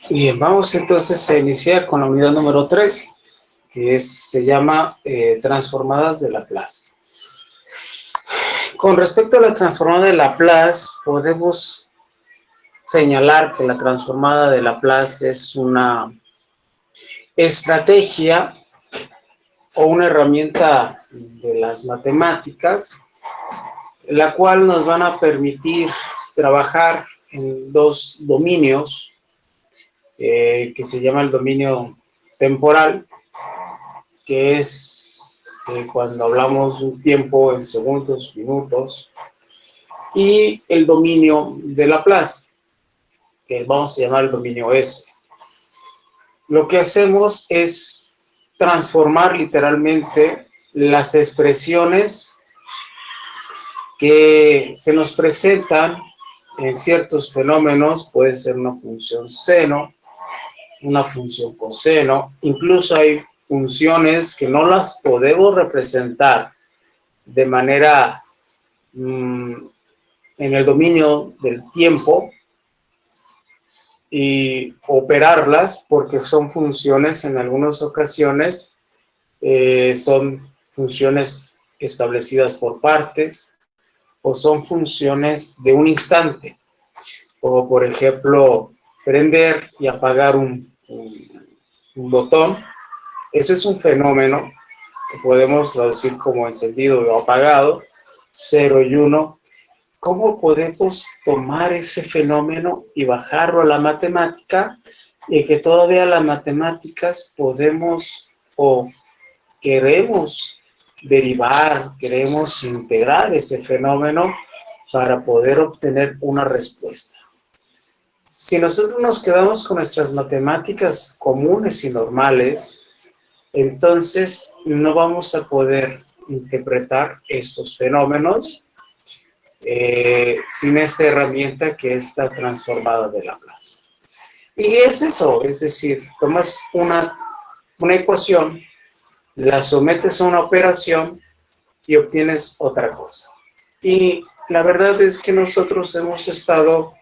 Bien, vamos entonces a iniciar con la unidad número 3, que se llama transformadas de Laplace. Con respecto a la transformada de Laplace, podemos señalar que la transformada de Laplace es una estrategia o una herramienta de las matemáticas, la cual nos van a permitir trabajar en dos dominios, que se llama el dominio temporal, que es cuando hablamos de un tiempo en segundos, minutos, y el dominio de Laplace, que vamos a llamar el dominio S. Lo que hacemos es transformar literalmente las expresiones que se nos presentan en ciertos fenómenos. Puede ser una función seno, una función coseno, incluso hay funciones que no las podemos representar de manera en el dominio del tiempo y operarlas porque son funciones, en algunas ocasiones son funciones establecidas por partes o son funciones de un instante, o por ejemplo prender y apagar un botón. Ese es un fenómeno que podemos traducir como encendido o apagado, 0 y 1. ¿Cómo podemos tomar ese fenómeno y bajarlo a la matemática? Y que todavía las matemáticas podemos o queremos derivar, queremos integrar ese fenómeno para poder obtener una respuesta. Si nosotros nos quedamos con nuestras matemáticas comunes y normales, entonces no vamos a poder interpretar estos fenómenos sin esta herramienta que es la transformada de Laplace. Y es eso, es decir, tomas una ecuación, la sometes a una operación y obtienes otra cosa. Y la verdad es que nosotros hemos estado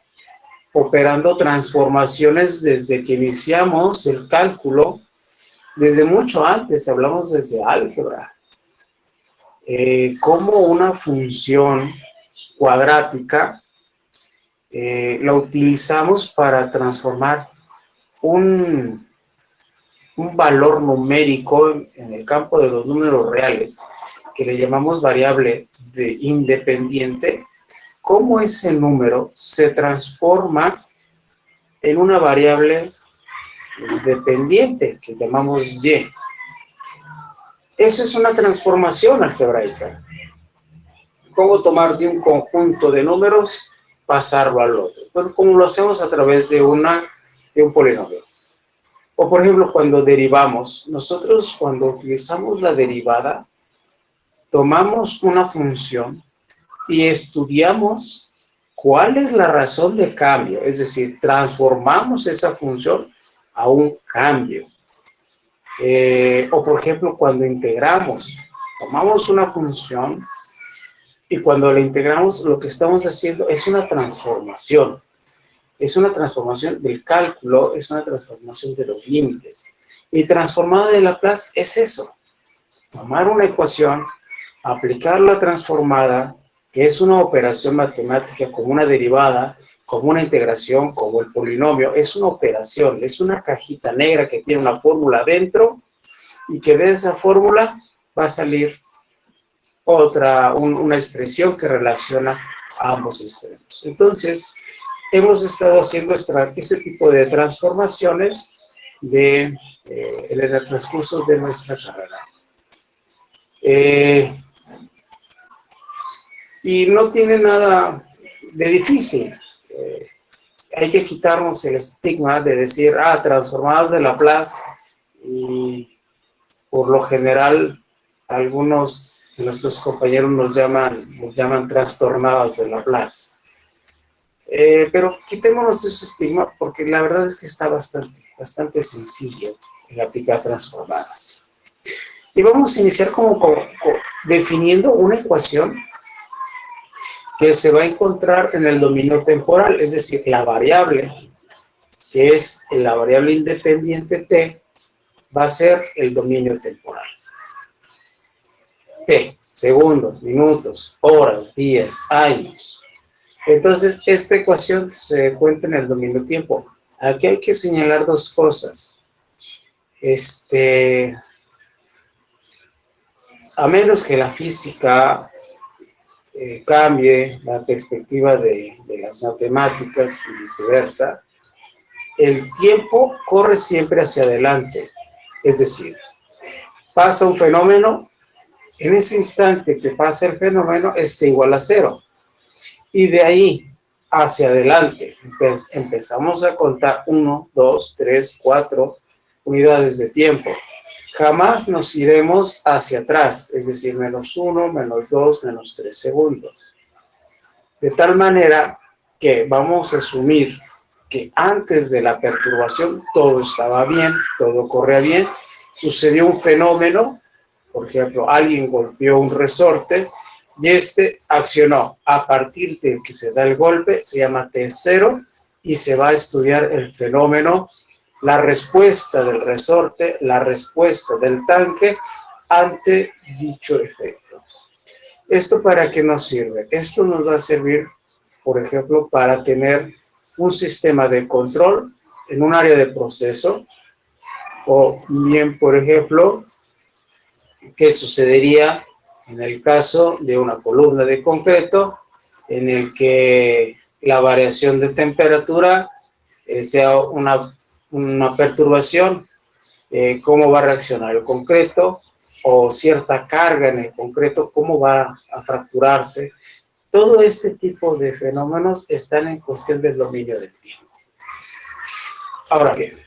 operando transformaciones desde que iniciamos el cálculo, desde mucho antes, hablamos desde álgebra. Como una función cuadrática la utilizamos para transformar un valor numérico en el campo de los números reales, que le llamamos variable independiente. Cómo ese número se transforma en una variable dependiente que llamamos y. Eso es una transformación algebraica. ¿Cómo tomar de un conjunto de números, pasarlo al otro? Bueno, como lo hacemos a través de un polinomio. O por ejemplo, cuando derivamos, nosotros cuando utilizamos la derivada, tomamos una función y estudiamos cuál es la razón de cambio, es decir, transformamos esa función a un cambio. O por ejemplo, cuando integramos, tomamos una función y cuando la integramos, lo que estamos haciendo es una transformación. Es una transformación del cálculo, es una transformación de los límites. Y transformada de Laplace es eso. Tomar una ecuación, aplicar la transformada, que es una operación matemática como una derivada, como una integración, como el polinomio. Es una operación, es una cajita negra que tiene una fórmula dentro y que de esa fórmula va a salir una expresión que relaciona a ambos extremos. Entonces, hemos estado haciendo este tipo de transformaciones en el transcurso de nuestra carrera. Y no tiene nada de difícil. Hay que quitarnos el estigma de decir, transformadas de Laplace, y por lo general algunos de nuestros compañeros nos llaman trastornadas de Laplace. Pero quitémonos ese estigma porque la verdad es que está bastante sencillo el aplicar transformadas. Y vamos a iniciar como definiendo una ecuación que se va a encontrar en el dominio temporal, es decir, la variable, que es la variable independiente t, va a ser el dominio temporal. T, segundos, minutos, horas, días, años. Entonces, esta ecuación se encuentra en el dominio tiempo. Aquí hay que señalar dos cosas. A menos que la física cambie la perspectiva de las matemáticas y viceversa, el tiempo corre siempre hacia adelante. Es decir, pasa un fenómeno, en ese instante que pasa el fenómeno, igual a 0. Y de ahí hacia adelante empezamos a contar 1, 2, 3, 4 unidades de tiempo. Jamás nos iremos hacia atrás, es decir, menos 1, menos 2, menos 3 segundos. De tal manera que vamos a asumir que antes de la perturbación todo estaba bien, todo corría bien, sucedió un fenómeno, por ejemplo, alguien golpeó un resorte y accionó. A partir de que se da el golpe, se llama T0 y se va a estudiar el fenómeno, la respuesta del resorte, la respuesta del tanque ante dicho efecto. ¿Esto para qué nos sirve? Esto nos va a servir, por ejemplo, para tener un sistema de control en un área de proceso, o bien, por ejemplo, ¿qué sucedería en el caso de una columna de concreto en el que la variación de temperatura sea una perturbación? ¿Cómo va a reaccionar el concreto? O cierta carga en el concreto, ¿cómo va a fracturarse? Todo este tipo de fenómenos están en cuestión del dominio del tiempo. Ahora bien,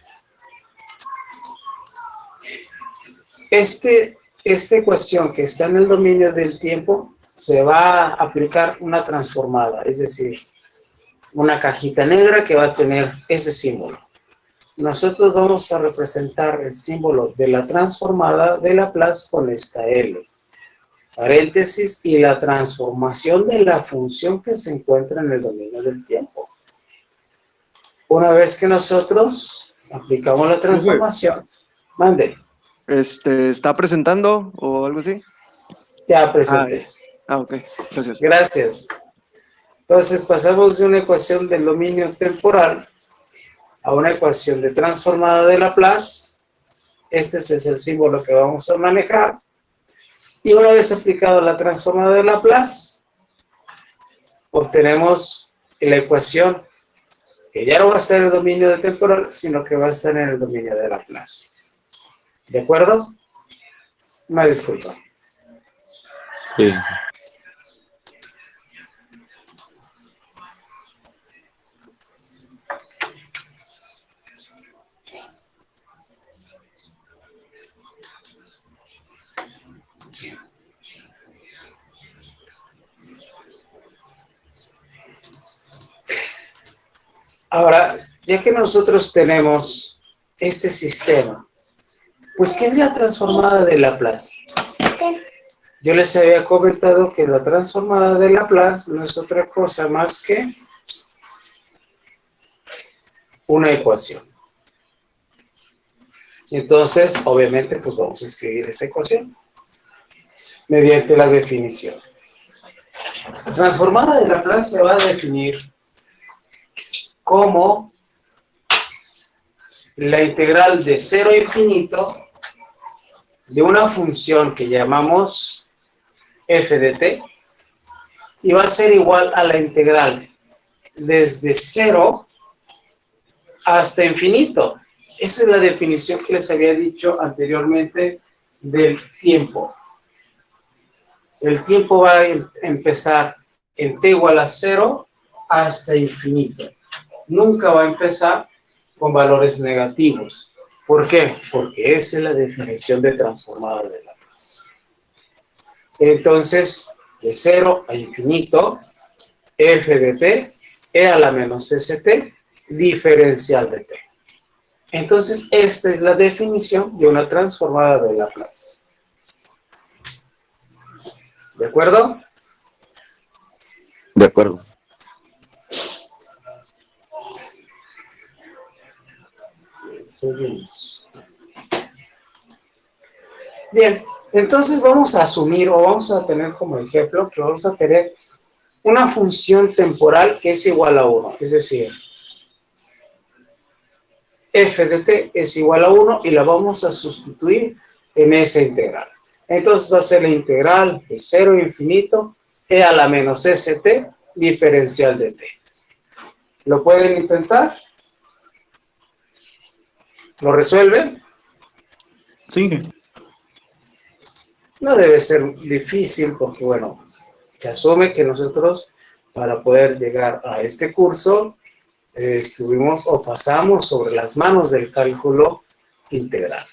esta ecuación que está en el dominio del tiempo se va a aplicar una transformada, es decir, una cajita negra que va a tener ese símbolo. Nosotros vamos a representar el símbolo de la transformada de Laplace con esta L, paréntesis, y la transformación de la función que se encuentra en el dominio del tiempo. Una vez que nosotros aplicamos la transformación, mande. ¿Está presentando o algo así? Ya presenté. Ok, gracias. Gracias. Entonces pasamos de una ecuación del dominio temporal a una ecuación de transformada de Laplace. Este es el símbolo que vamos a manejar. Y una vez aplicado la transformada de Laplace, obtenemos la ecuación que ya no va a estar en el dominio de temporal, sino que va a estar en el dominio de Laplace. ¿De acuerdo? Una disculpa. Sí. Ahora, ya que nosotros tenemos este sistema, pues, ¿qué es la transformada de Laplace? Yo les había comentado que la transformada de Laplace no es otra cosa más que una ecuación. Entonces, obviamente, pues vamos a escribir esa ecuación mediante la definición. La transformada de Laplace se va a definir como la integral de 0 a infinito de una función que llamamos f de t, y va a ser igual a la integral desde 0 hasta infinito. Esa es la definición que les había dicho anteriormente del tiempo. El tiempo va a empezar en t igual a 0 hasta infinito. Nunca va a empezar con valores negativos. ¿Por qué? Porque esa es la definición de transformada de Laplace. Entonces, de 0 a infinito, f de t, e a la menos st, diferencial de t. Entonces, esta es la definición de una transformada de Laplace. ¿De acuerdo? De acuerdo. Seguimos. Bien, entonces vamos a asumir o vamos a tener como ejemplo que vamos a tener una función temporal que es igual a 1, es decir, f de t es igual a 1 y la vamos a sustituir en esa integral. Entonces va a ser la integral de 0 a infinito e a la menos st diferencial de t. ¿Lo pueden intentar? ¿Lo resuelven? Sí. No debe ser difícil porque, bueno, se asume que nosotros para poder llegar a este curso estuvimos o pasamos sobre las manos del cálculo integral.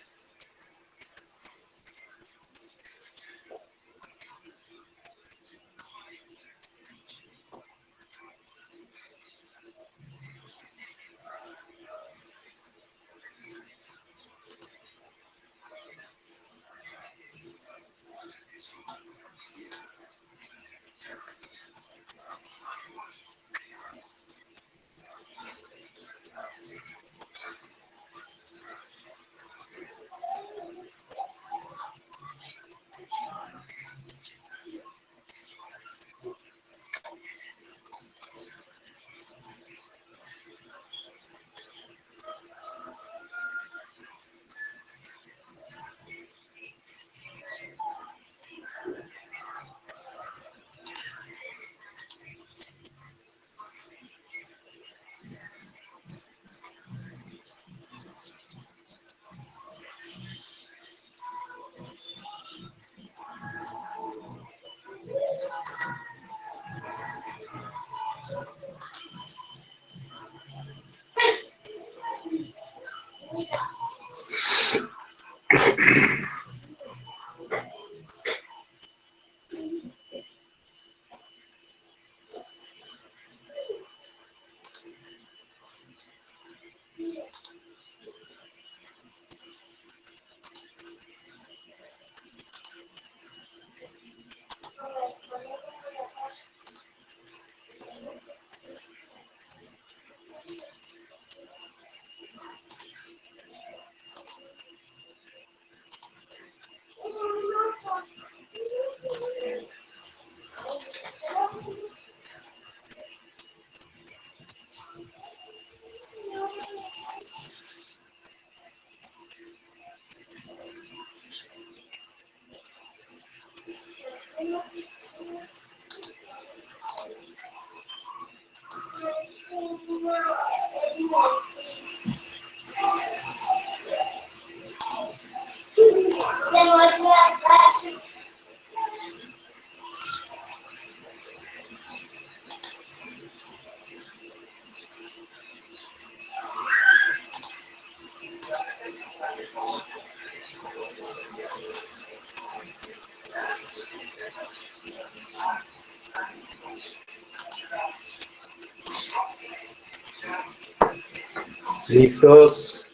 ¿Listos?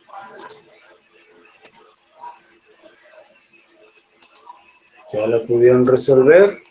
¿Ya lo pudieron resolver?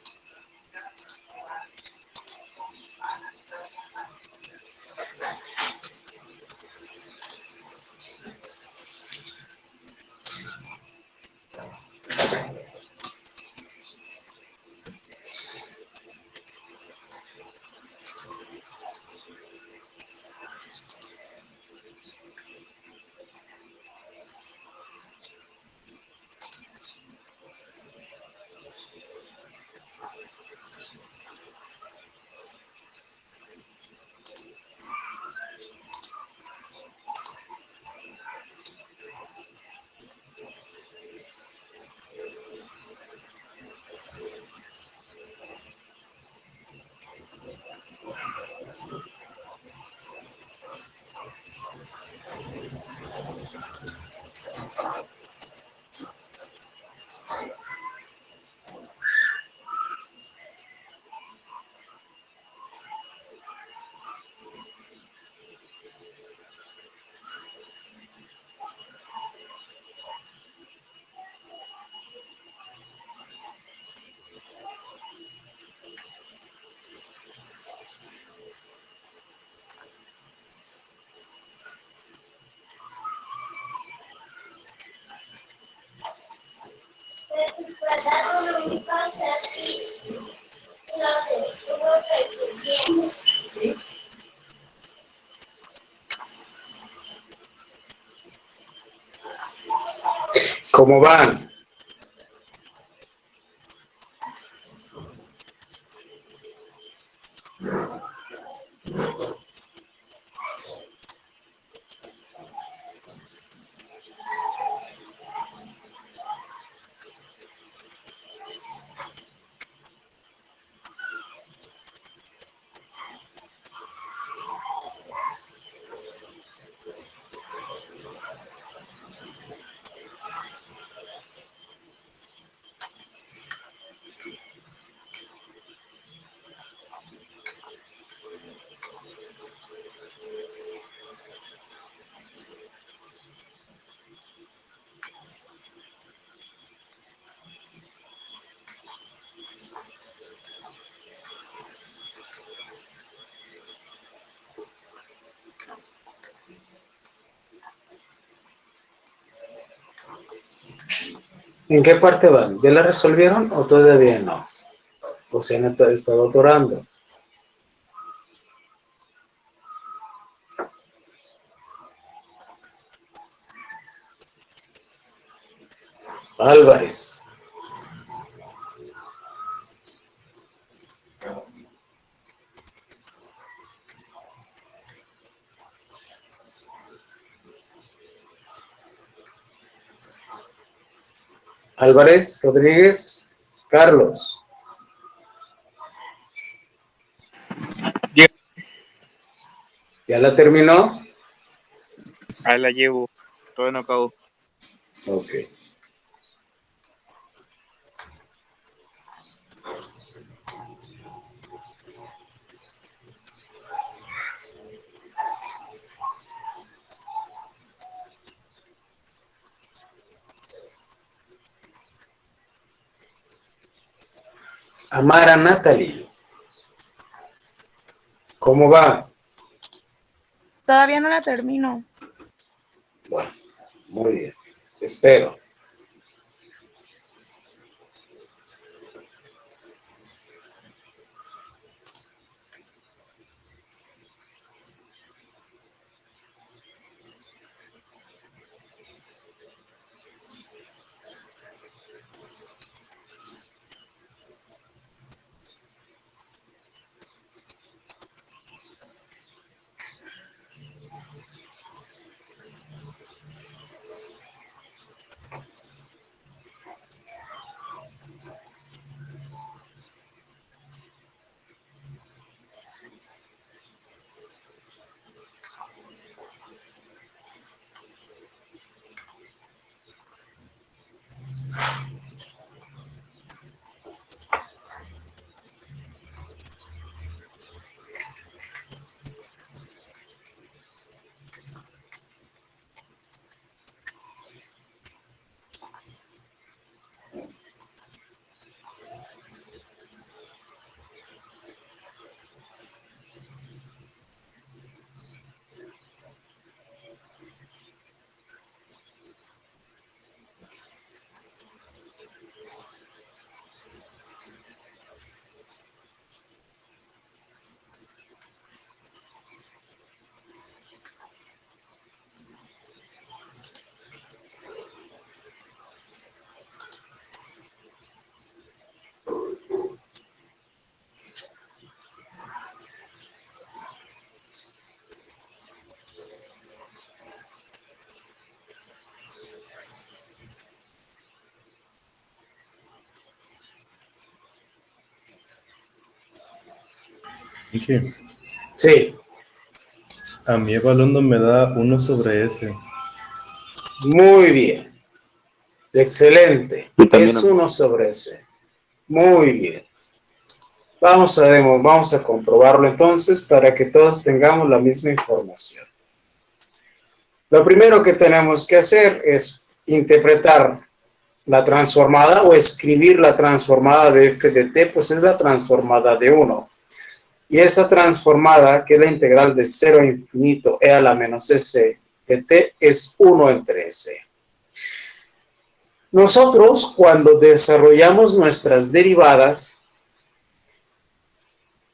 ¿Cómo van? ¿En qué parte van? ¿Ya la resolvieron o todavía no? ¿O se han estado atorando? Álvarez. Álvarez, Rodríguez, Carlos. ¿Ya la terminó? Ahí la llevo, todavía no acabo. Ok. Amara Natalie. ¿Cómo va? Todavía no la termino. Bueno, muy bien. Espero. Dije, Sí, a mí evaluando me da 1/S. muy bien. Excelente. Y también Es 1/S. Muy bien. Vamos a comprobarlo entonces para que todos tengamos la misma información. Lo primero que tenemos que hacer es interpretar la transformada o escribir la transformada de f de t, pues es la transformada de 1. Y esa transformada, que es la integral de 0 a infinito e a la menos s de t, es 1 entre s. Nosotros, cuando desarrollamos nuestras derivadas,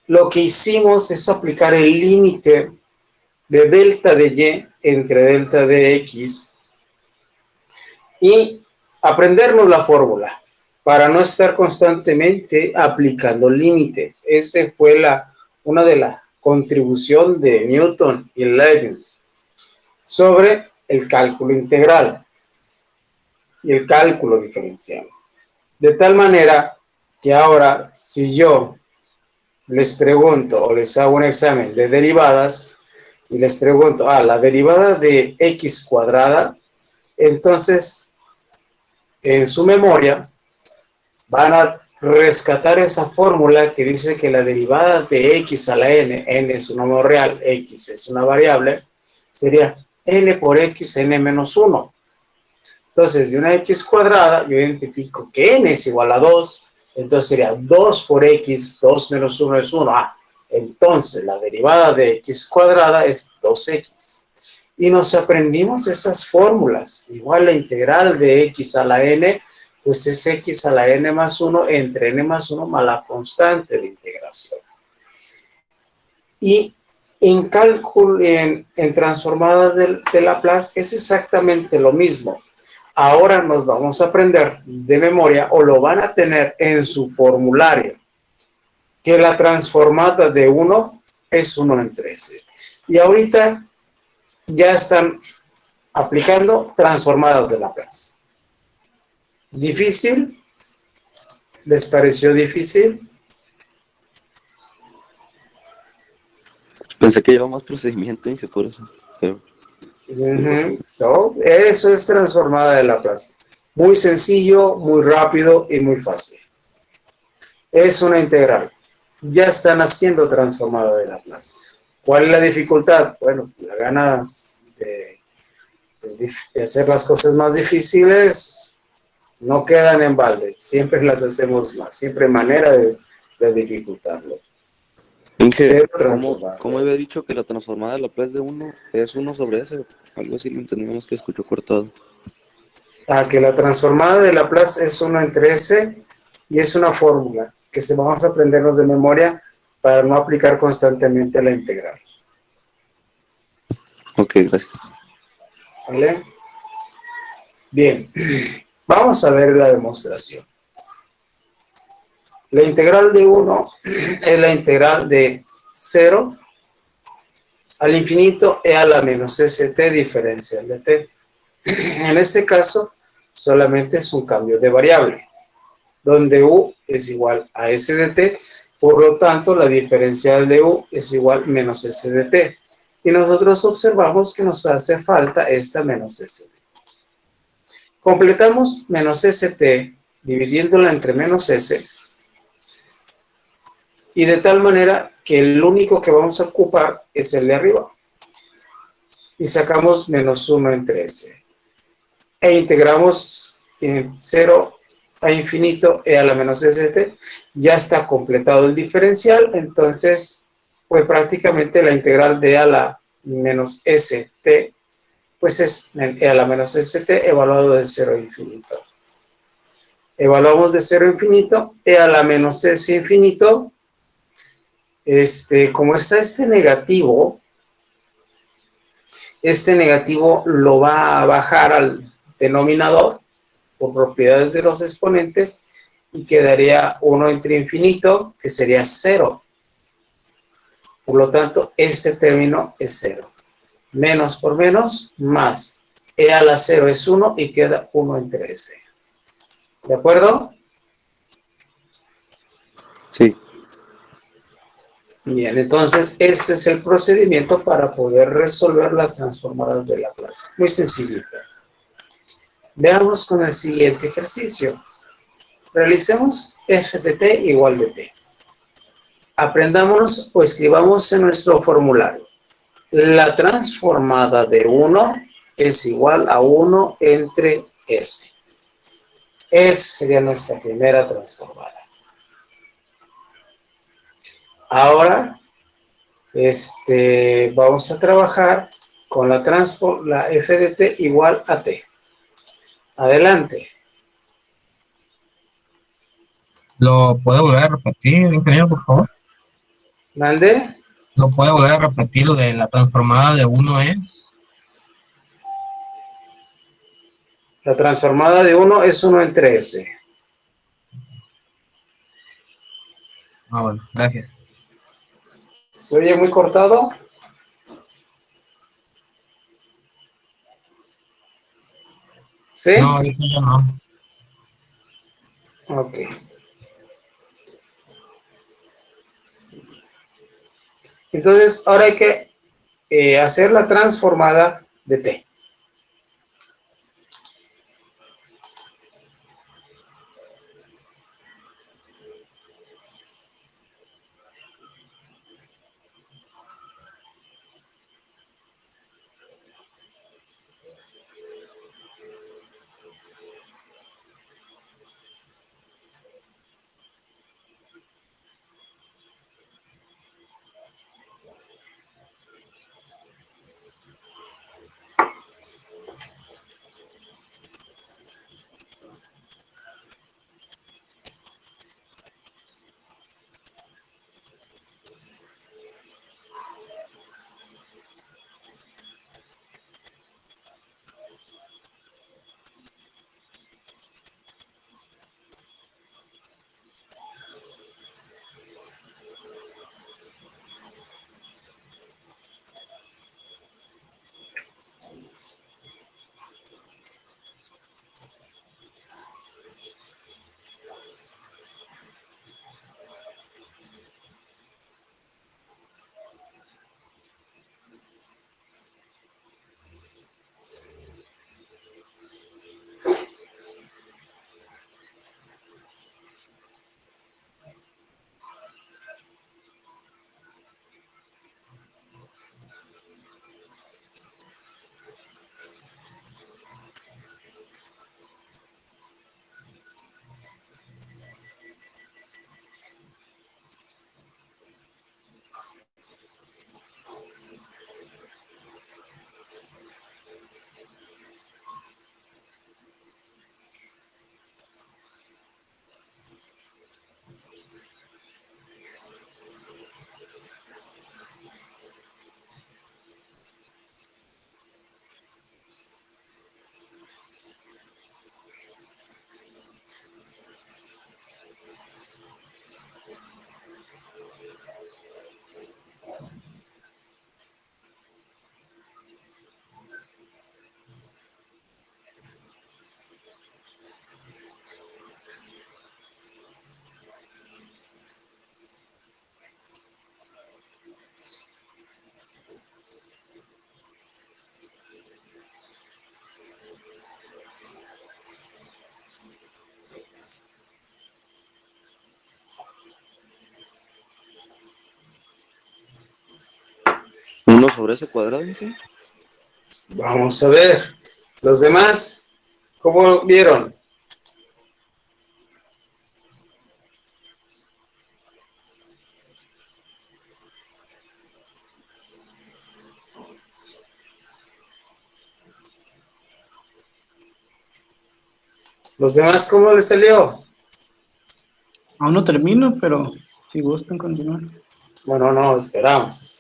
lo que hicimos es aplicar el límite de delta de y entre delta de x y aprendernos la fórmula para no estar constantemente aplicando límites. Esa fue una de las contribuciones de Newton y Leibniz sobre el cálculo integral y el cálculo diferencial. De tal manera que ahora, si yo les pregunto o les hago un examen de derivadas y les pregunto, la derivada de x cuadrada, entonces en su memoria van a rescatar esa fórmula que dice que la derivada de x a la n es un número real, x es una variable, sería n por x, n menos 1. Entonces, de una x cuadrada, yo identifico que n es igual a 2, entonces sería 2 por x, 2 menos 1 es 1. Entonces la derivada de x cuadrada es 2x. Y nos aprendimos esas fórmulas. Igual la integral de x a la n, pues es x a la n más 1 entre n más 1 más la constante de integración. Y en cálculo, en transformadas de Laplace es exactamente lo mismo. Ahora nos vamos a aprender de memoria, o lo van a tener en su formulario, que la transformada de 1 es 1 en 13. Y ahorita ya están aplicando transformadas de Laplace. ¿Difícil? ¿Les pareció difícil? Pensé que llevaba más procedimiento, dije, por eso. Pero... No, eso es transformada de Laplace. Muy sencillo, muy rápido y muy fácil. Es una integral. Ya están haciendo transformada de Laplace. ¿Cuál es la dificultad? Bueno, las ganas de hacer las cosas más difíciles no quedan en balde. Siempre las hacemos más. Siempre hay manera de dificultarlo. Inge, ¿cómo había dicho que la transformada de Laplace de 1 es 1 sobre S? Algo así lo entendíamos que escuchó cortado. Que la transformada de Laplace es 1 entre S y es una fórmula que vamos a aprendernos de memoria para no aplicar constantemente la integral. Ok, gracias. ¿Vale? Bien, vamos a ver la demostración. La integral de 1 es la integral de 0 al infinito e a la menos st diferencial de t. En este caso, solamente es un cambio de variable, donde u es igual a s de t, por lo tanto, la diferencial de u es igual a menos s de t. Y nosotros observamos que nos hace falta esta menos st. Completamos menos st dividiéndola entre menos s, y de tal manera que el único que vamos a ocupar es el de arriba. Y sacamos menos 1 entre s. E integramos en 0 a infinito e a la menos st. Ya está completado el diferencial, entonces, pues prácticamente la integral de a la menos st, pues es e a la menos st evaluado de 0 a infinito. Evaluamos de 0 a infinito, e a la menos s infinito. Como está este negativo lo va a bajar al denominador por propiedades de los exponentes y quedaría 1 entre infinito, que sería 0. Por lo tanto, este término es 0. Menos por menos, más. E a la 0 es 1 y queda 1 entre s. ¿De acuerdo? Sí. Bien, entonces este es el procedimiento para poder resolver las transformadas de Laplace. Muy sencillita. Veamos con el siguiente ejercicio. Realicemos f de t igual de t. Aprendámonos o escribamos en nuestro formulario. La transformada de 1 es igual a 1 entre s. Esa sería nuestra primera transformada. Ahora, vamos a trabajar con la f de t igual a t. Adelante. ¿Lo puede volver a repetir, ingeniero, por favor? ¿Mande? ¿Lo puede volver a repetir lo de la transformada de 1 es? La transformada de 1 es 1 entre S. Ah, bueno, gracias. ¿Se oye muy cortado? ¿Sí? No, ahorita ya no. Ok. Entonces, ahora hay que hacer la transformada de T. Uno sobre ese cuadrado, ¿sí? Vamos a ver. Los demás, ¿cómo vieron? ¿Los demás cómo les salió? Aún no termino, pero si gustan continuar. Bueno, no, esperamos.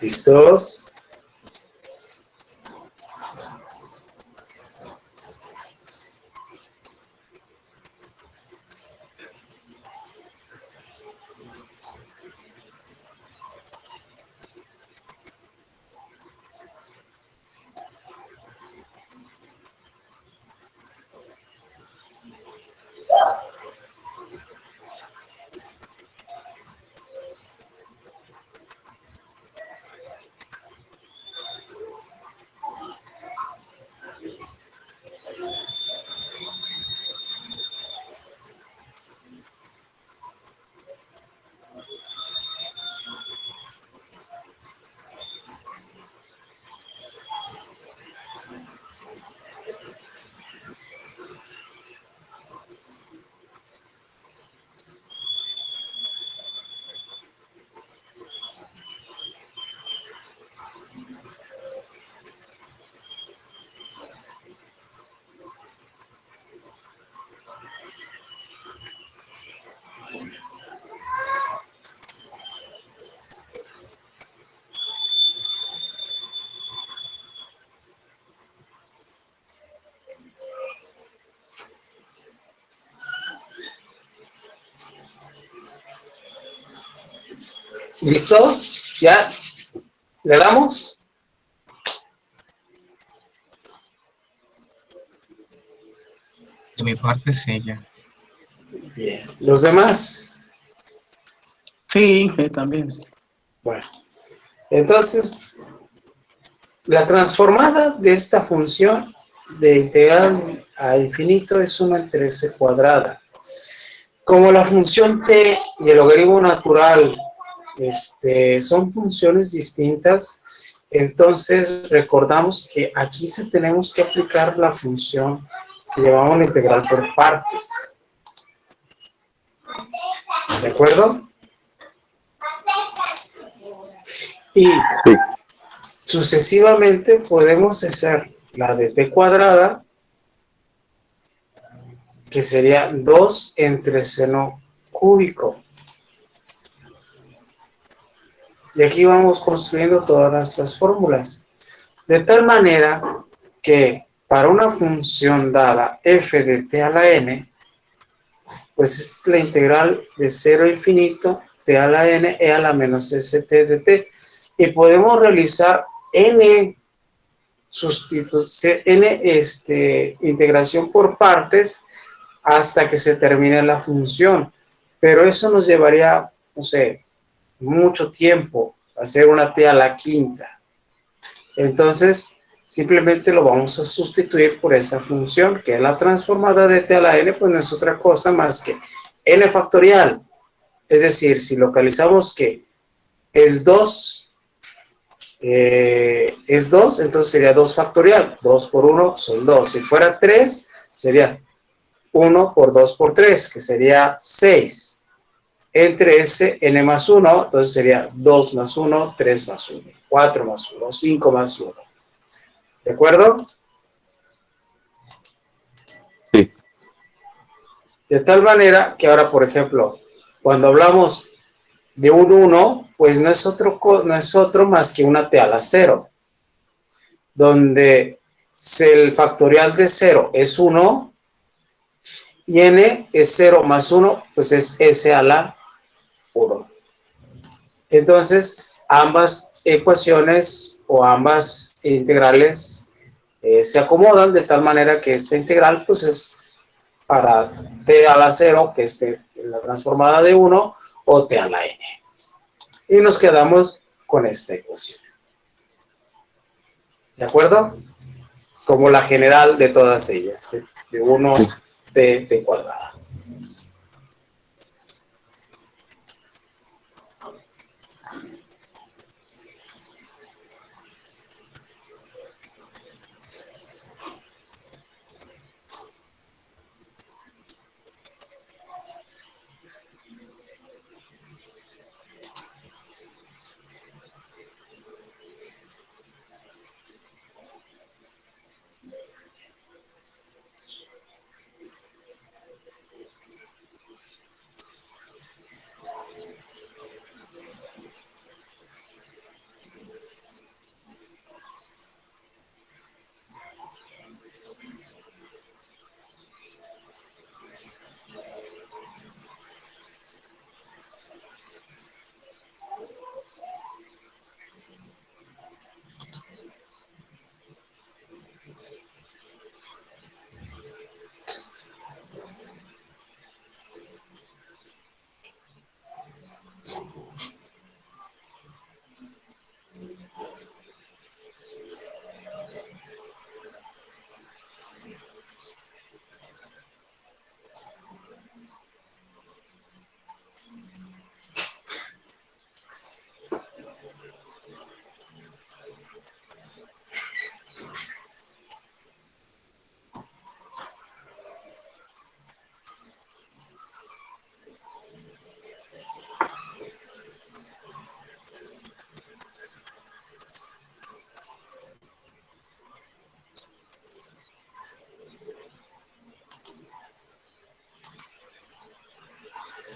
¿Listos? ¿Listos? ¿Ya? ¿Le damos? De mi parte, sí, ya. Bien. ¿Los demás? Sí, Inge, también. Bueno. Entonces, la transformada de esta función de integral a infinito es 1 entre s cuadrada. Como la función t y el logaritmo natural son funciones distintas, entonces recordamos que aquí sí tenemos que aplicar la función que llamamos la integral por partes. ¿De acuerdo? Y sucesivamente podemos hacer la de t cuadrada, que sería 2 entre seno cúbico. Y aquí vamos construyendo todas nuestras fórmulas. De tal manera que para una función dada f de t a la n, pues es la integral de 0 a infinito t a la n e a la menos st de t. Y podemos realizar n integración por partes hasta que se termine la función. Pero eso nos llevaría, no sé, mucho tiempo hacer una t a la quinta. Entonces, simplemente lo vamos a sustituir por esa función, que es la transformada de t a la n, pues no es otra cosa más que n factorial. Es decir, si localizamos que es 2, entonces sería 2 factorial. 2 por 1 son 2. Si fuera 3, sería 1 por 2 por 3, que sería 6. Entre ese n más 1, entonces sería 2 más 1, 3 más 1, 4 más 1, 5 más 1. ¿De acuerdo? Sí. De tal manera que ahora, por ejemplo, cuando hablamos de un 1, pues no es otro más que una t a la 0, donde el factorial de 0 es 1 y n es 0 más 1, pues es s a la 1. Entonces, ambas ecuaciones o ambas integrales se acomodan de tal manera que esta integral pues es para t a la 0, que es la transformada de 1, o t a la n. Y nos quedamos con esta ecuación. ¿De acuerdo? Como la general de todas ellas, de 1 t cuadrada.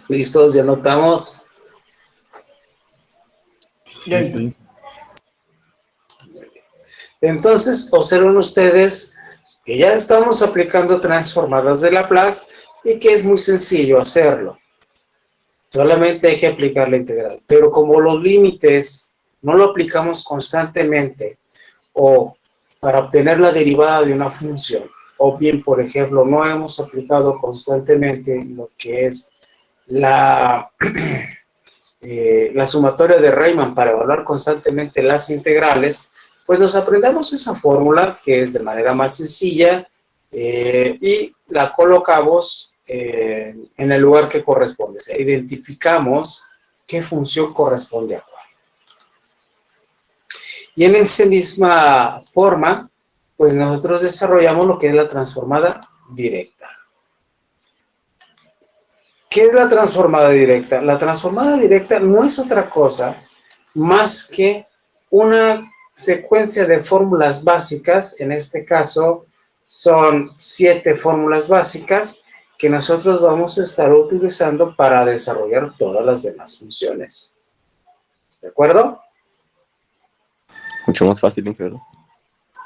¿Listos? ¿Ya notamos? Ya, Listo, Inge. Entonces, observen ustedes que ya estamos aplicando transformadas de Laplace y que es muy sencillo hacerlo. Solamente hay que aplicar la integral. Pero como los límites no lo aplicamos constantemente o para obtener la derivada de una función, o bien, por ejemplo, no hemos aplicado constantemente lo que es la sumatoria de Riemann para evaluar constantemente las integrales, pues nos aprendamos esa fórmula que es de manera más sencilla y la colocamos en el lugar que corresponde. O sea, identificamos qué función corresponde a cuál. Y en esa misma forma, pues nosotros desarrollamos lo que es la transformada directa. ¿Qué es la transformada directa? La transformada directa no es otra cosa más que una secuencia de fórmulas básicas, en este caso son 7 fórmulas básicas que nosotros vamos a estar utilizando para desarrollar todas las demás funciones. ¿De acuerdo? Mucho más fácil, Inge, ¿verdad?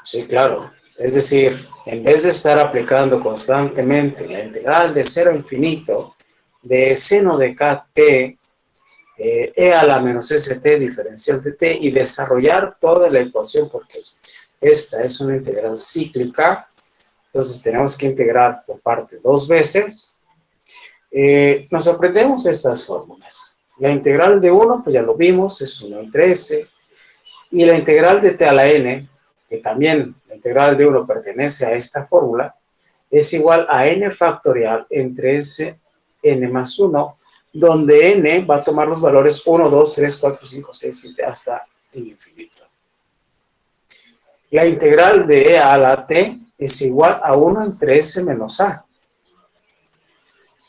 Sí, claro. Es decir, en vez de estar aplicando constantemente la integral de 0 a infinito de seno de kt e a la menos st diferencial de t y desarrollar toda la ecuación, porque esta es una integral cíclica, entonces tenemos que integrar por parte 2 veces. Nos aprendemos estas fórmulas. La integral de 1, pues ya lo vimos, es 1 entre s, y la integral de t a la n, que también la integral de 1 pertenece a esta fórmula, es igual a n factorial entre s n más 1, donde n va a tomar los valores 1, 2, 3, 4, 5, 6, 7, hasta el infinito. La integral de e a la t es igual a 1 entre s menos a.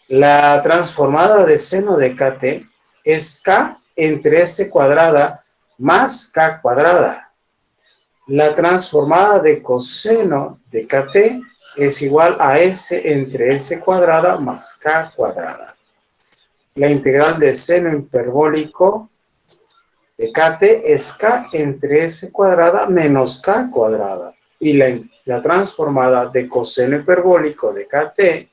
La transformada de seno de kt es k entre s cuadrada más k cuadrada. La transformada de coseno de kt es igual a s entre s cuadrada más k cuadrada. La integral de seno hiperbólico de kt es k entre s cuadrada menos k cuadrada. Y la transformada de coseno hiperbólico de kt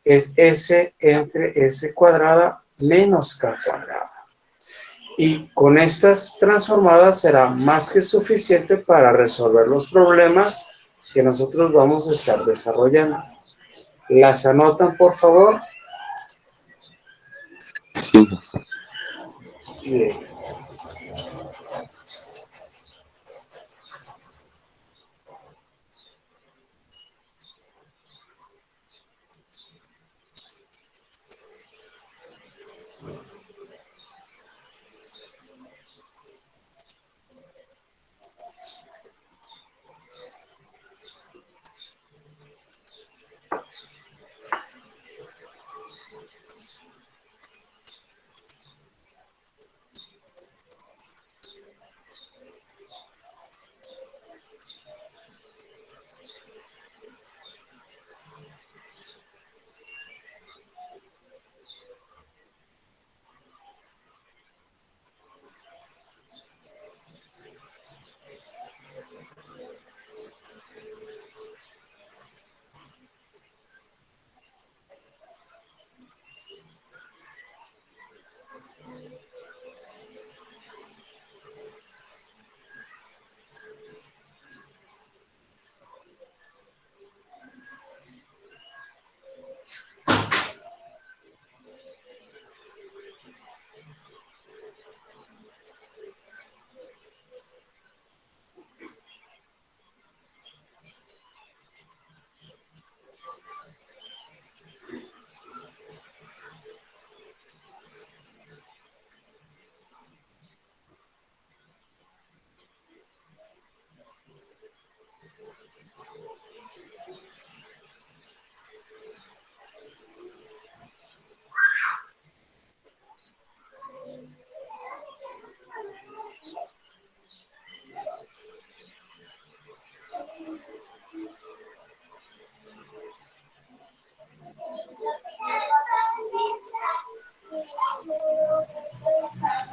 es s entre s cuadrada menos k cuadrada. Y con estas transformadas será más que suficiente para resolver los problemas que nosotros vamos a estar desarrollando. ¿Las anotan, por favor? Sí. Bien.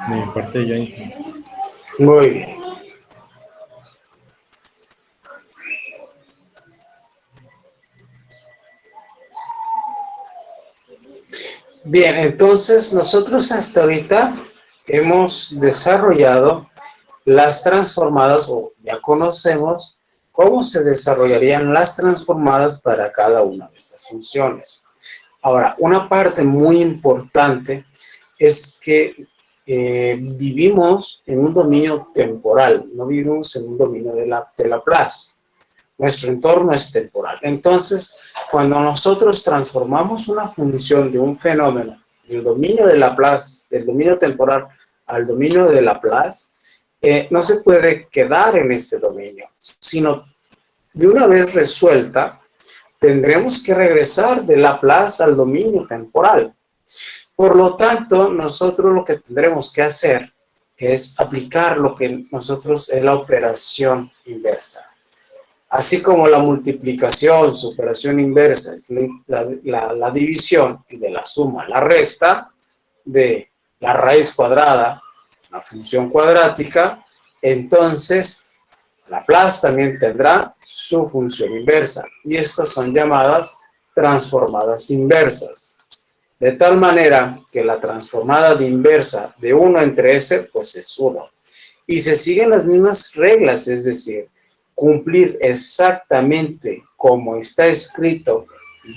De mi parte ya, Inge. Muy bien. Bien, entonces nosotros hasta ahorita hemos desarrollado las transformadas, o ya conocemos cómo se desarrollarían las transformadas para cada una de estas funciones. Ahora, una parte muy importante es que vivimos en un dominio temporal, no vivimos en un dominio de Laplace. Nuestro entorno es temporal. Entonces, cuando nosotros transformamos una función de un fenómeno del dominio de Laplace, del dominio temporal al dominio de Laplace, no se puede quedar en este dominio, sino de una vez resuelta, tendremos que regresar de Laplace al dominio temporal. Por lo tanto, nosotros lo que tendremos que hacer es aplicar lo que nosotros es la operación inversa. Así como la multiplicación, su operación inversa, es la división y de la suma, la resta de la raíz cuadrada, la función cuadrática, entonces Laplace también tendrá su función inversa. Y estas son llamadas transformadas inversas. De tal manera que la transformada de inversa de 1 entre S, pues es 1. Y se siguen las mismas reglas, es decir, cumplir exactamente como está escrito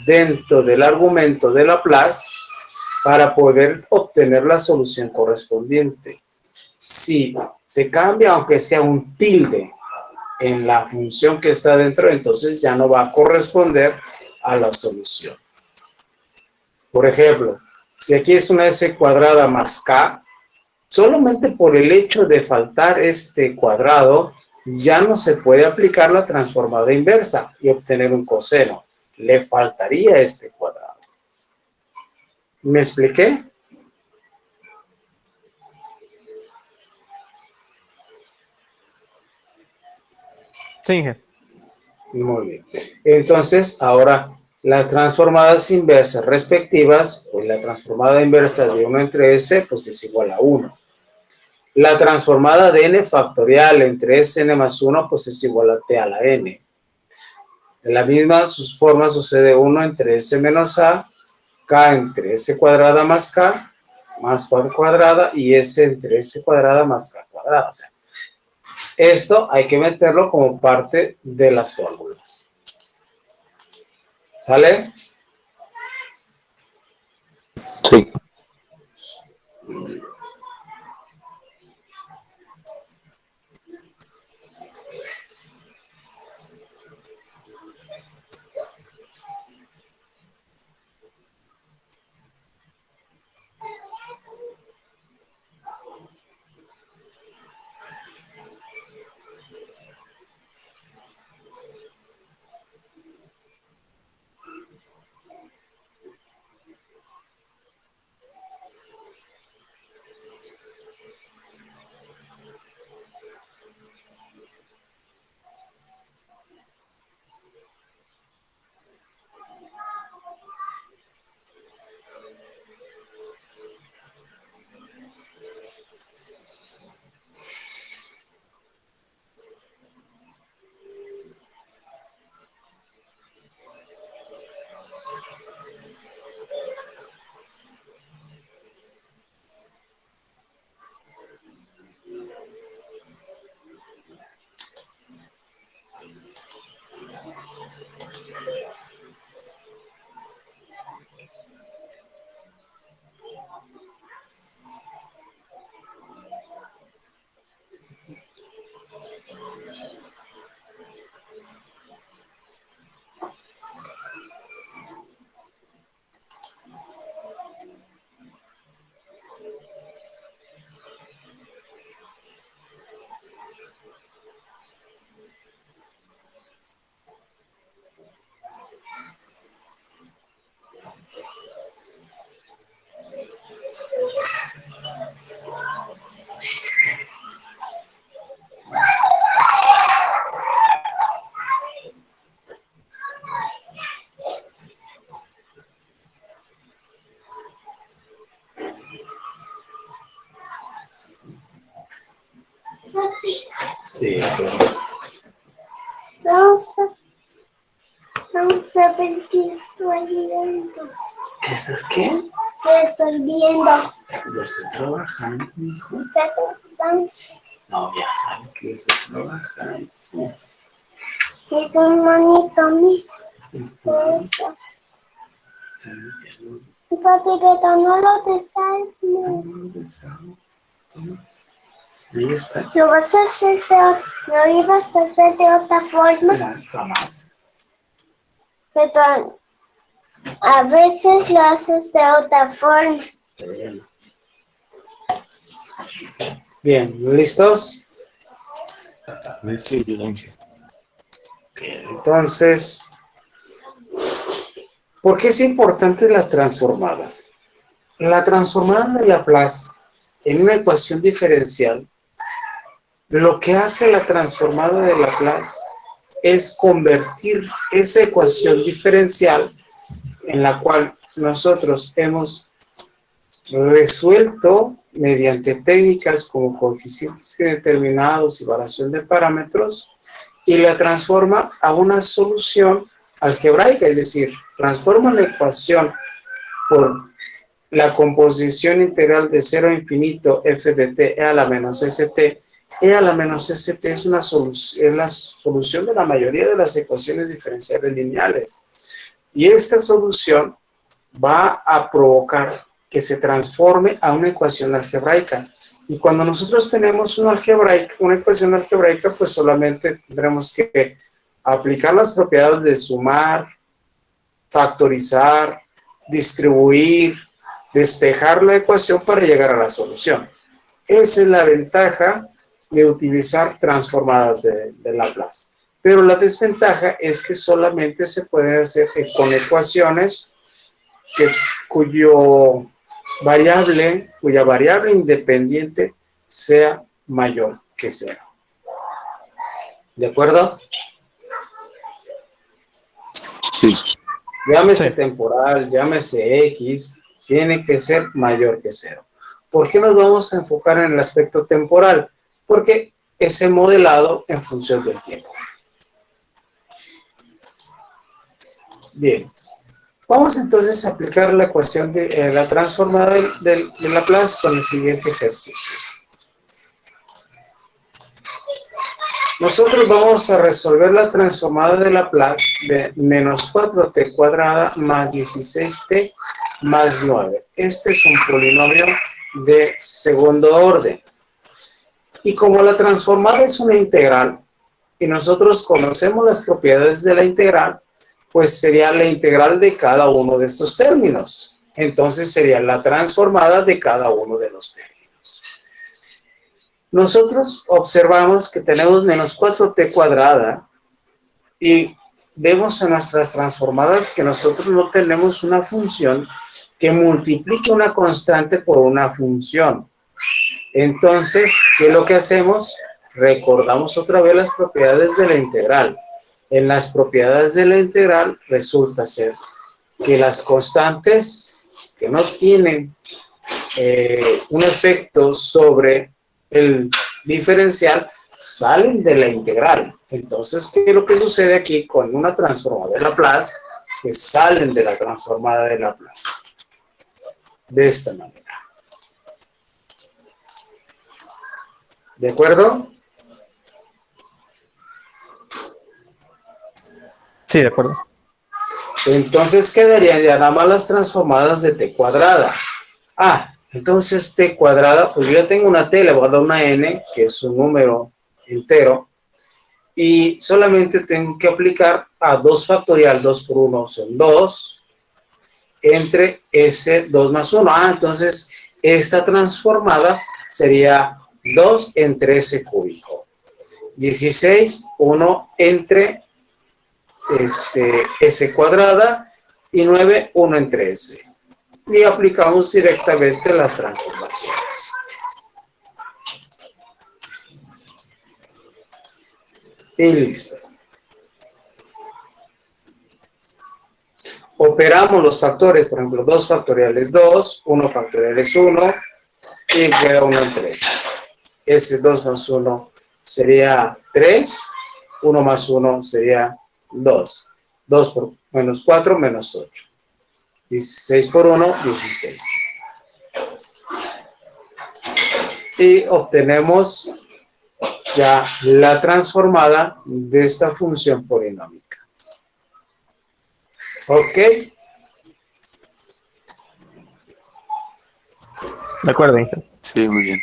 dentro del argumento de Laplace para poder obtener la solución correspondiente. Si se cambia, aunque sea un tilde en la función que está dentro, entonces ya no va a corresponder a la solución. Por ejemplo, si aquí es una S cuadrada más K, solamente por el hecho de faltar este cuadrado, ya no se puede aplicar la transformada inversa y obtener un coseno. Le faltaría este cuadrado. ¿Me expliqué? Sí, Inge. Muy bien. Entonces, ahora, las transformadas inversas respectivas, pues la transformada inversa de 1 entre S, pues es igual a 1. La transformada de n factorial entre Sn más 1, pues es igual a t a la n. En la misma forma sucede 1 entre S menos A, K entre S cuadrada más K, más cuadrada, y S entre S cuadrada más K cuadrada. O sea, esto hay que meterlo como parte de las fórmulas. ¿Sale? Sí. Sí, claro. Vamos a ver qué estoy viendo. ¿Qué estás qué? ¿Qué estoy viendo? Yo estoy trabajando, hijo. ¿Está trabajando? No, ya sabes que yo estoy trabajando. Es un monito, mira. Eso. Papi, pero no lo desarmes. Ahí está. ¿Lo vas a hacer ¿lo ibas a hacer de otra forma? No, jamás. Pero a veces lo haces de otra forma. Bien. Bien, ¿listos? Listo. Bien, entonces, ¿por qué es importante las transformadas? La transformada de Laplace en una ecuación diferencial, lo que hace la transformada de Laplace es convertir esa ecuación diferencial en la cual nosotros hemos resuelto mediante técnicas como coeficientes indeterminados y variación de parámetros, y la transforma a una solución algebraica, es decir, transforma la ecuación por la composición integral de 0 a infinito f de t e a la menos st. E a la menos st es la solución de la mayoría de las ecuaciones diferenciales lineales. Y esta solución va a provocar que se transforme a una ecuación algebraica. Y cuando nosotros tenemos una ecuación algebraica, pues solamente tendremos que aplicar las propiedades de sumar, factorizar, distribuir, despejar la ecuación para llegar a la solución. Esa es la ventaja de utilizar transformadas de Laplace. Pero la desventaja es que solamente se puede hacer con ecuaciones cuya variable independiente sea mayor que 0. ¿De acuerdo? Sí. Llámese Sí. temporal, llámese X, tiene que ser mayor que 0. ¿Por qué nos vamos a enfocar en el aspecto temporal? Porque es el modelado en función del tiempo. Bien. Vamos entonces a aplicar la ecuación de la transformada de Laplace con el siguiente ejercicio. Nosotros vamos a resolver la transformada de Laplace de menos 4t cuadrada más 16t más 9. Este es un polinomio de segundo orden. Y como la transformada es una integral, y nosotros conocemos las propiedades de la integral, pues sería la integral de cada uno de estos términos. Entonces sería la transformada de cada uno de los términos. Nosotros observamos que tenemos menos 4t cuadrada y vemos en nuestras transformadas que nosotros no tenemos una función que multiplique una constante por una función. Entonces, ¿qué es lo que hacemos? Recordamos otra vez las propiedades de la integral. En las propiedades de la integral resulta ser que las constantes que no tienen un efecto sobre el diferencial salen de la integral. Entonces, ¿qué es lo que sucede aquí con una transformada de Laplace? Que salen de la transformada de Laplace. De esta manera. ¿De acuerdo? Sí, de acuerdo. Entonces quedarían ya nada más las transformadas de t cuadrada. Entonces t cuadrada, pues yo ya tengo una t, le voy a dar una n, que es un número entero, y solamente tengo que aplicar a 2 factorial, 2 por 1 son 2, entre ese 2 más 1. Entonces esta transformada sería 2 entre s cúbico. 16, 1 entre s cuadrada y 9, 1 entre s. Y aplicamos directamente las transformaciones. Y listo. Operamos los factores, por ejemplo, 2 factorial es 2, 1 factorial es 1, y queda 1 entre s. Ese 2 más 1 sería 3. 1 más 1 sería 2. 2 por menos 4, menos 8. 16 por 1, 16. Y obtenemos ya la transformada de esta función polinómica. ¿Ok? De acuerdo, Inge. Sí, muy bien.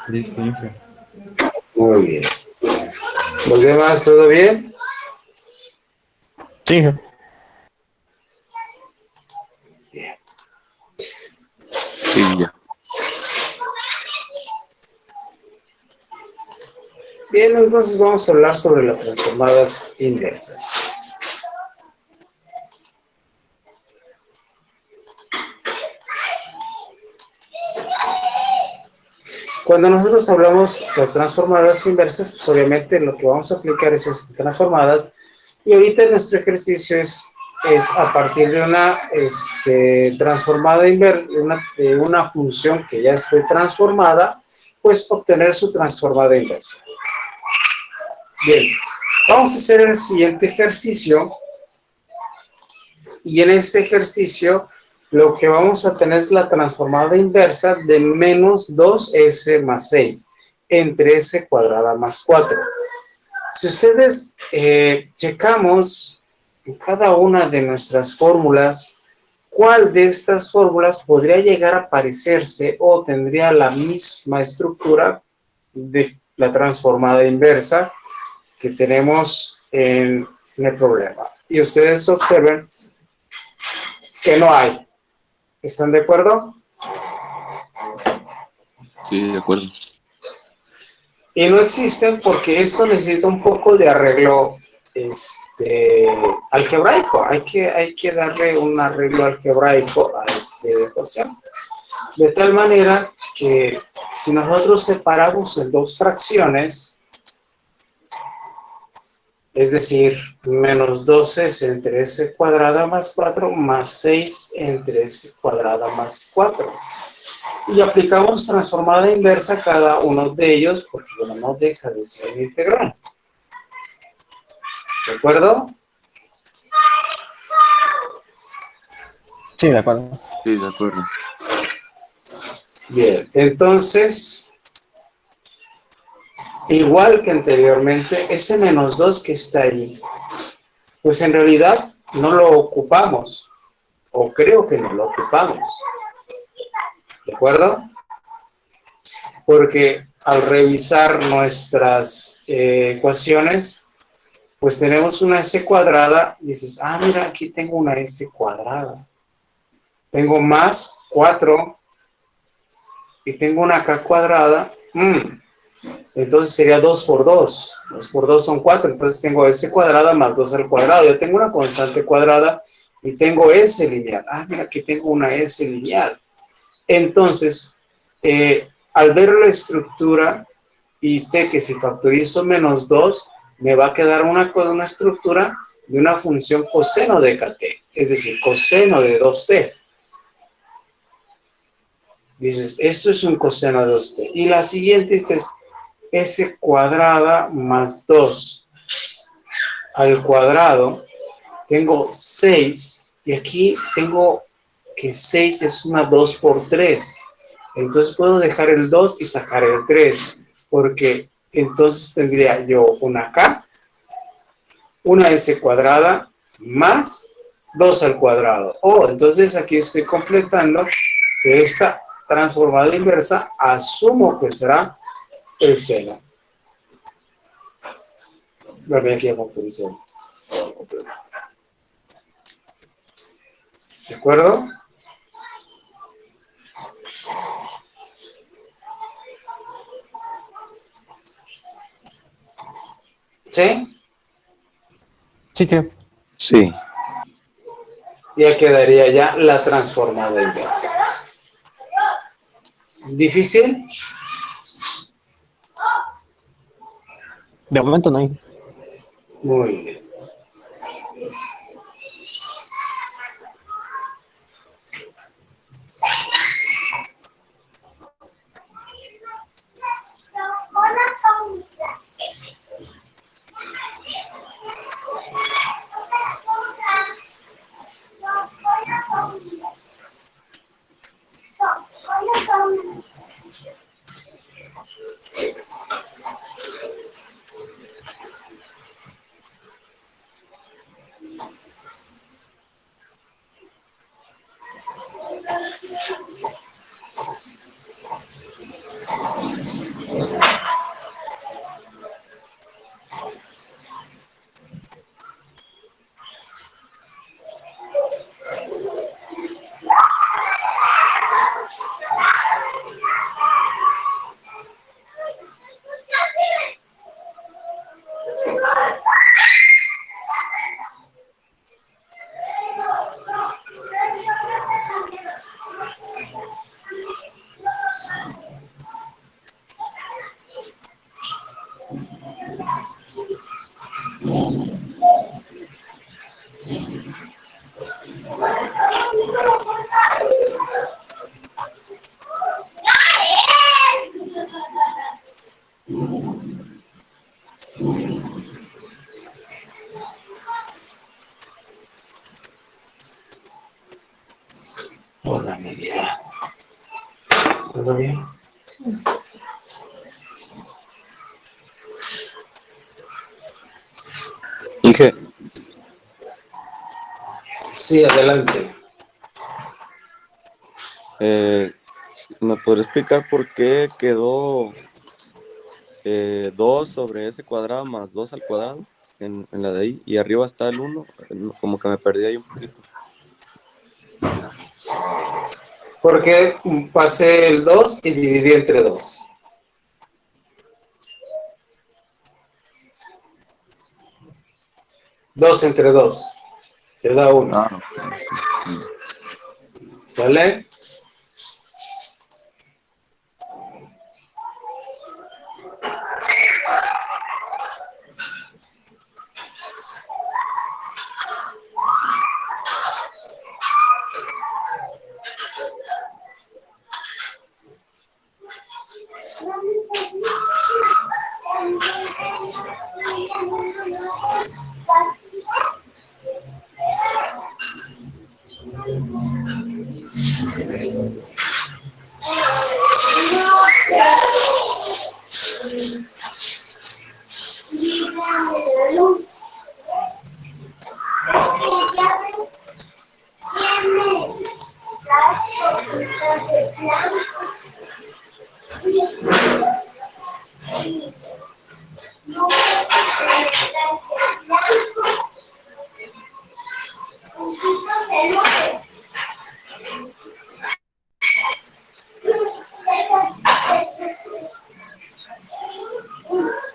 Listo, Inge. Muy bien. ¿Los demás todo bien? Sí, Inge. Bien. Sí, ya. Bien, entonces vamos a hablar sobre las transformadas inversas. Cuando nosotros hablamos de las transformadas inversas, pues obviamente lo que vamos a aplicar es estas transformadas, y ahorita nuestro ejercicio es a partir de una transformada inversa, de una función que ya esté transformada, pues obtener su transformada inversa. Bien, vamos a hacer el siguiente ejercicio, y en este ejercicio lo que vamos a tener es la transformada inversa de menos 2s más 6 entre s cuadrada más 4. Si ustedes checamos en cada una de nuestras fórmulas, ¿cuál de estas fórmulas podría llegar a parecerse o tendría la misma estructura de la transformada inversa que tenemos en el problema? Y ustedes observen que no hay. ¿Están de acuerdo? Sí, de acuerdo. Y no existen porque esto necesita un poco de arreglo algebraico. Hay que darle un arreglo algebraico a esta ecuación. De tal manera que si nosotros separamos en dos fracciones, es decir, menos 2s entre s cuadrada más 4 más 6 entre s cuadrada más 4. Y aplicamos transformada inversa a cada uno de ellos, porque bueno, no deja de ser integral. ¿De acuerdo? Sí, de acuerdo. Sí, de acuerdo. Bien, entonces, igual que anteriormente, ese menos 2 que está ahí, pues en realidad no lo ocupamos, o creo que no lo ocupamos. ¿De acuerdo? Porque al revisar nuestras ecuaciones, pues tenemos una s cuadrada, y dices, ah, mira, aquí tengo una s cuadrada. Tengo más 4 y tengo una acá cuadrada. Entonces sería 2 por 2. 2 por 2 son 4. Entonces tengo S cuadrada más 2 al cuadrado. Yo tengo una constante cuadrada y tengo S lineal. Mira, aquí tengo una S lineal. Entonces, al ver la estructura y sé que si factorizo menos 2, me va a quedar una estructura de una función coseno de kt, es decir, coseno de 2t. Dices, esto es un coseno de 2t. Y la siguiente dices, S cuadrada más 2 al cuadrado. Tengo 6, y aquí tengo que 6 es una 2 por 3. Entonces puedo dejar el 2 y sacar el 3, porque entonces tendría yo una K, una S cuadrada, más 2 al cuadrado. Entonces aquí estoy completando que esta transformada inversa asumo que será el seno. La voy aquí a factorizar. ¿De acuerdo? ¿Sí? Sí que. Sí. Ya quedaría ya la transformada inversa. ¿Difícil? De momento no hay. Muy bien. Hola, mi vida. ¿Todo bien? Inge, Sí, adelante. ¿me podría explicar por qué quedó 2 sobre S cuadrado más 2 al cuadrado en la de ahí? Y arriba está el 1, como que me perdí ahí un poquito. Porque pasé el 2 y dividí entre 2. Dos entre 2 te da 1. Ah, ok. ¿Sale?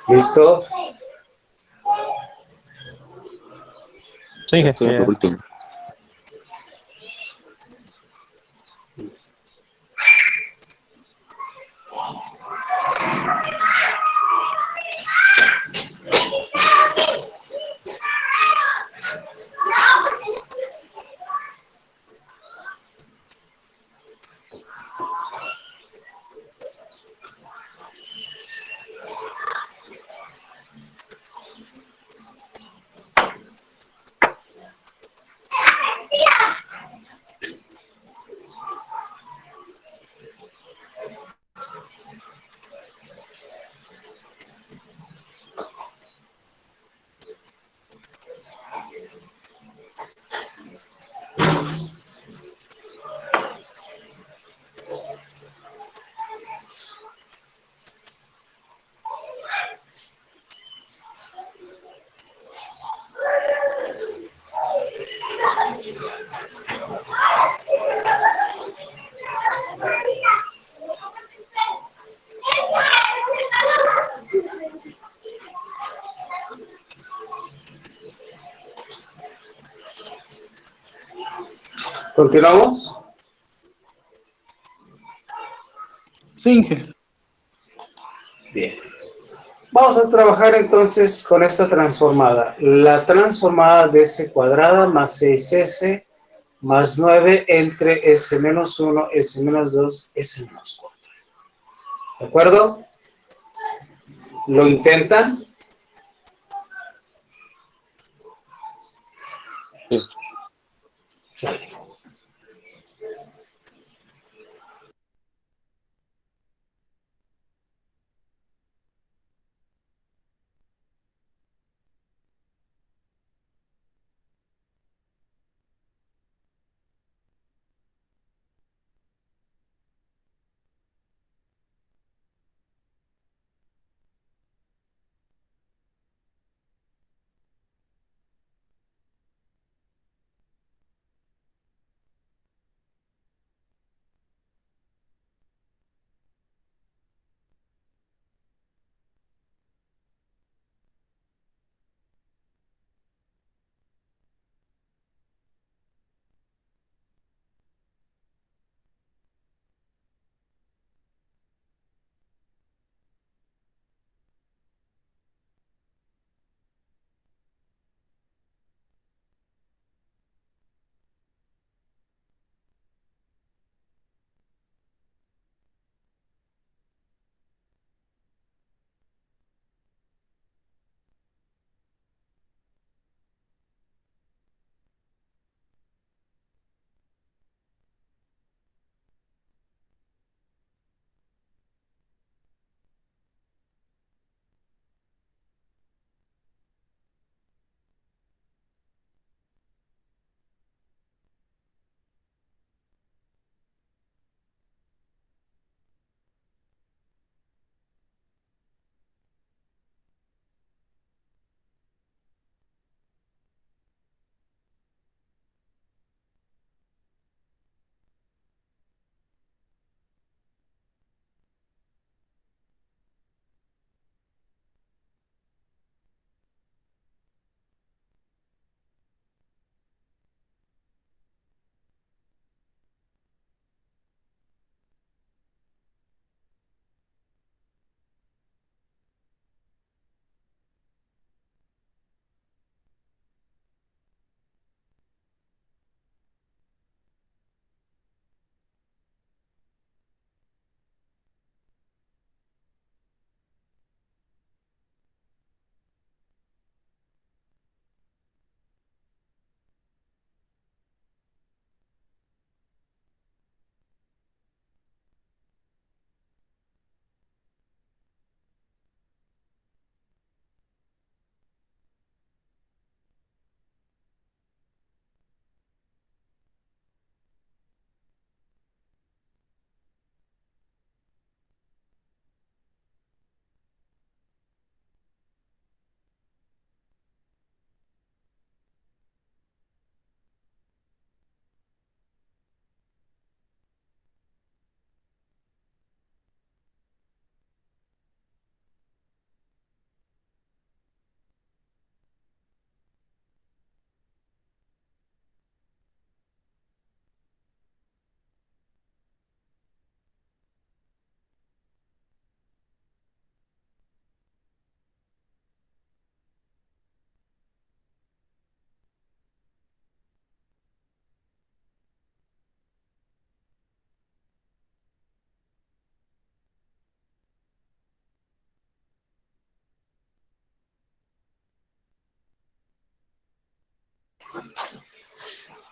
¿Listo? Sigue. Esto es lo último. ¿Continuamos? Singe. Bien. Vamos a trabajar entonces con esta transformada. La transformada de S cuadrada más 6S más 9 entre S menos 1, S menos 2, S menos 4. ¿De acuerdo? ¿Lo intentan? Sí. Sale.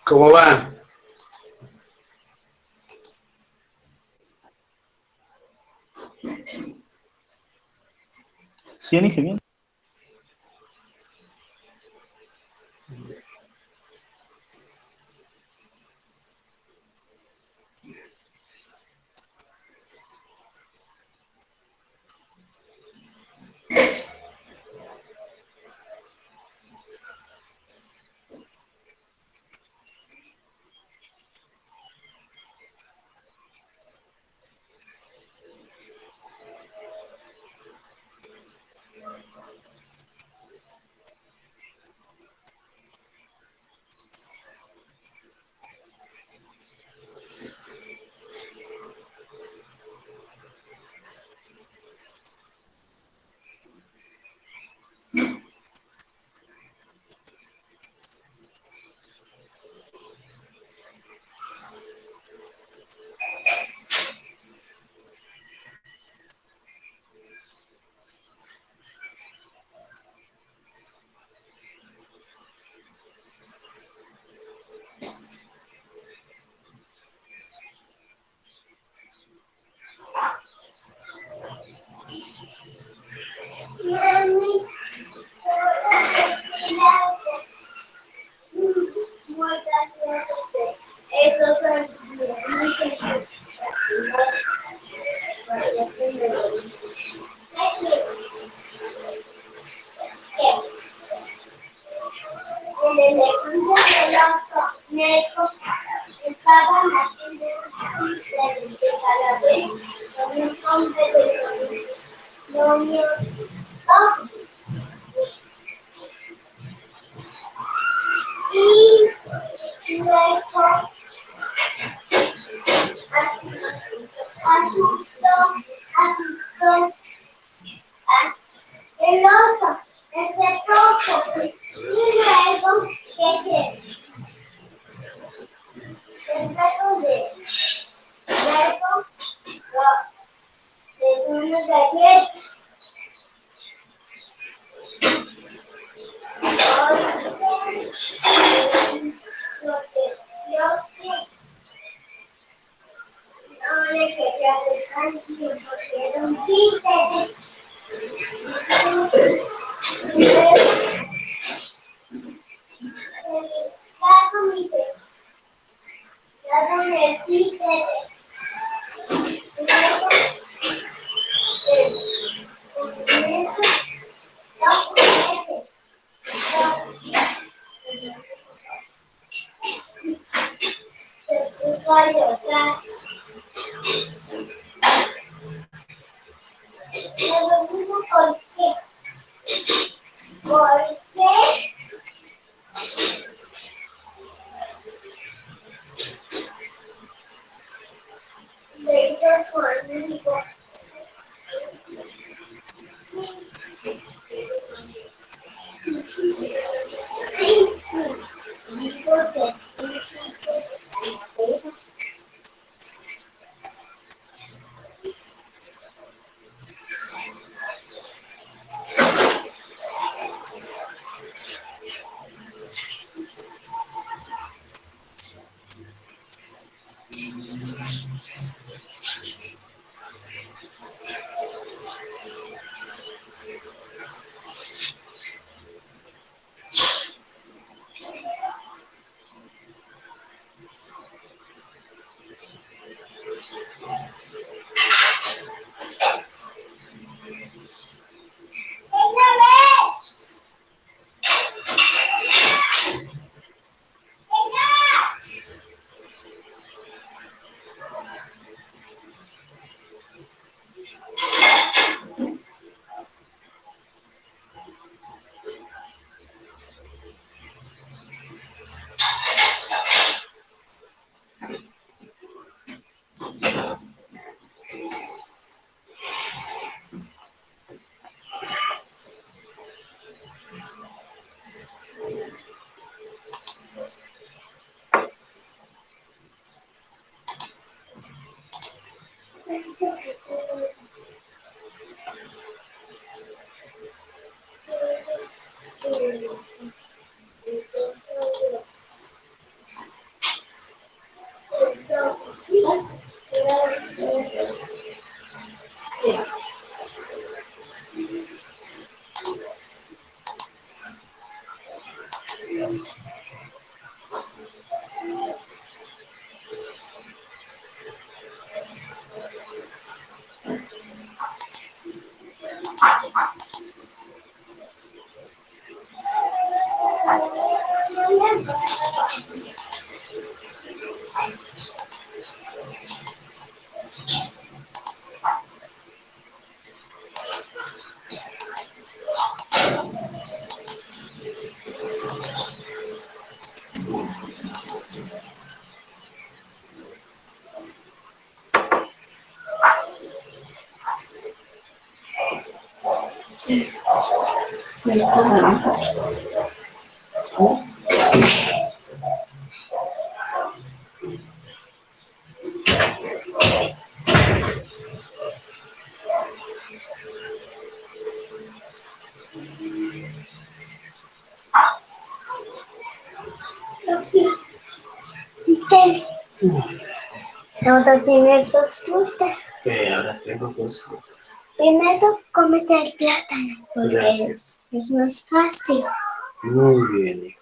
¿Cómo va? Bien, dije bien. Esos son en el ejemplo del oso negro estaban haciendo la limpieza a la vez con un hombre de monomio dos y luego asustó a el oso, ese cojo y luego que el perro de luego de una galleta. Lo que no le quería dejar porque era un títere. Ya comiste, ya tomé el títere. Luego, se puso a llorar. ¿Por qué? Porque le hizo a su amigo. Sí, porque Ahora tienes dos frutas. Ahora tengo dos frutas. Primero, cómete el plátano, porque Gracias. es más fácil. Muy bien, hijo.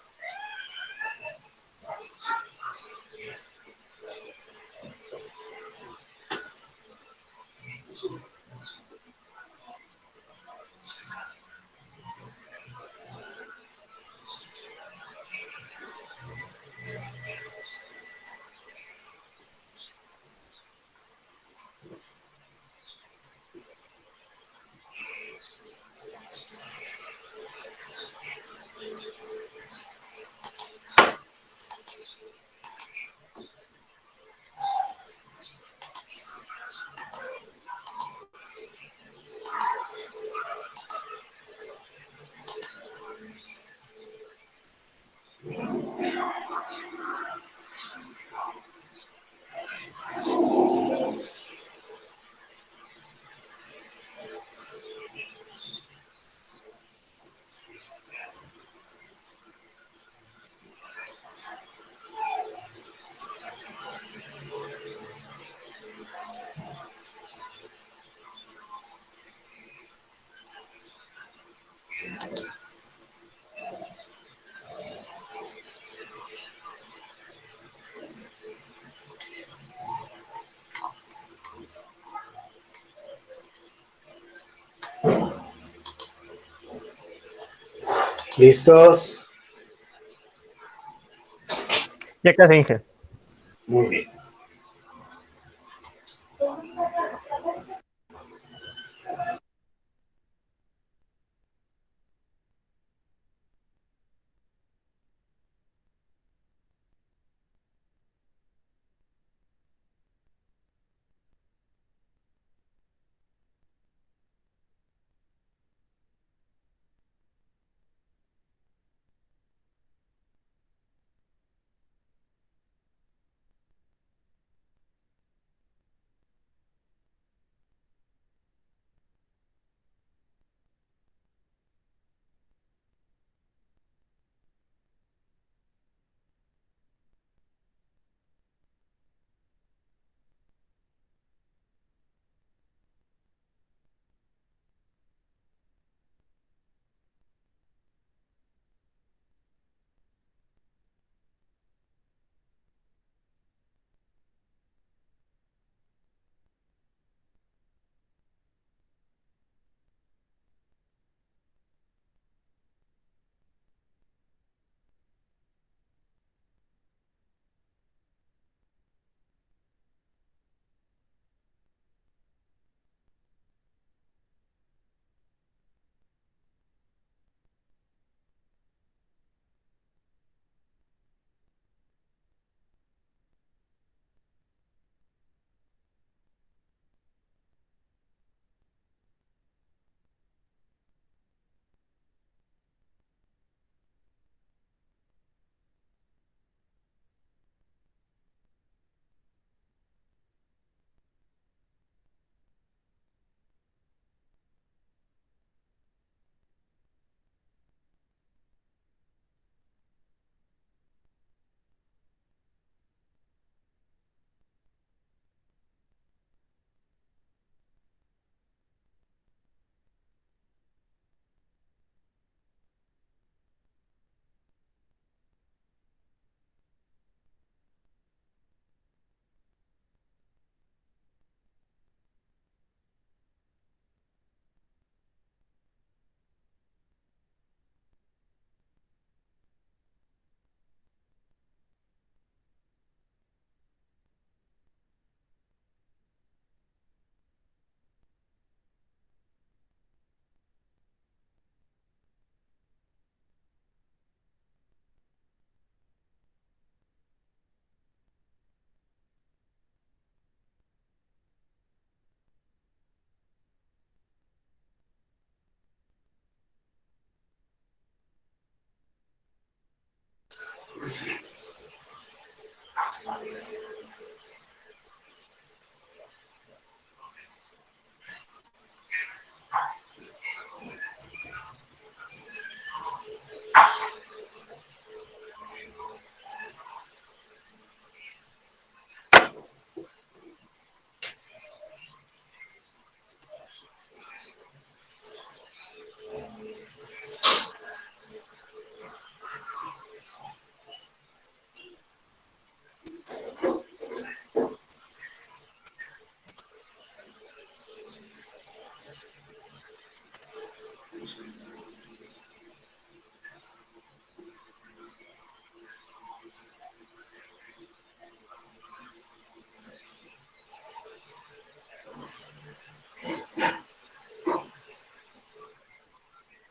¿Listos? Ya casi, Inge. Muy bien.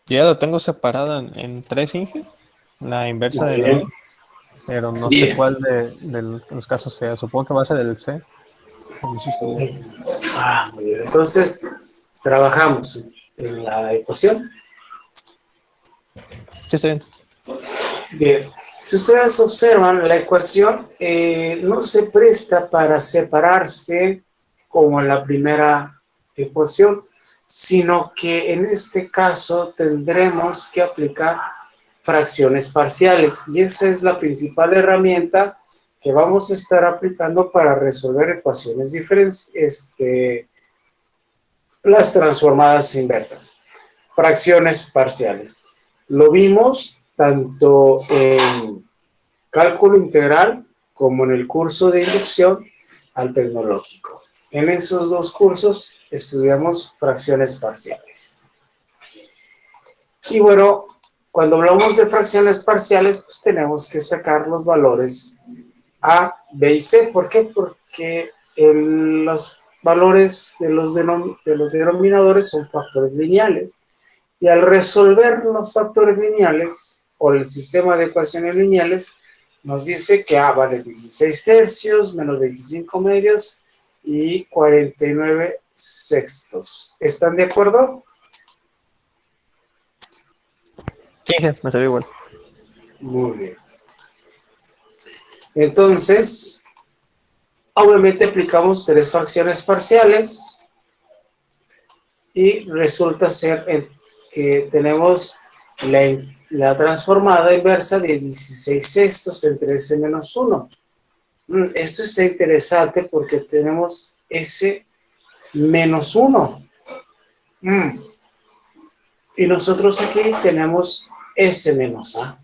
Yo ya lo tengo separado en tres, Inge. La inversa de la Bien. B. Pero no sé Bien. cuál de los casos sea. Supongo que va a ser el C. No estoy seguro. Muy bien. Entonces, trabajamos en la ecuación. Sí, está bien. Bien. Si ustedes observan, la ecuación no se presta para separarse como en la primera ecuación, sino que en este caso tendremos que aplicar fracciones parciales. Y esa es la principal herramienta que vamos a estar aplicando para resolver ecuaciones diferentes, las transformadas inversas. Fracciones parciales. Lo vimos tanto en cálculo integral como en el curso de inducción al tecnológico. En esos dos cursos estudiamos fracciones parciales. Y bueno, cuando hablamos de fracciones parciales, pues tenemos que sacar los valores A, B y C. ¿Por qué? Porque los valores de los denominadores son factores lineales. Y al resolver los factores lineales o el sistema de ecuaciones lineales, nos dice que A vale 16 tercios, menos 25 medios y 49 sextos. ¿Están de acuerdo? Sí, Inge, me salió igual. Muy bien. Entonces, obviamente aplicamos tres fracciones parciales y resulta ser que tenemos la transformada inversa de 16 sextos entre S menos 1. Esto está interesante porque tenemos S menos 1. Y nosotros aquí tenemos S menos A.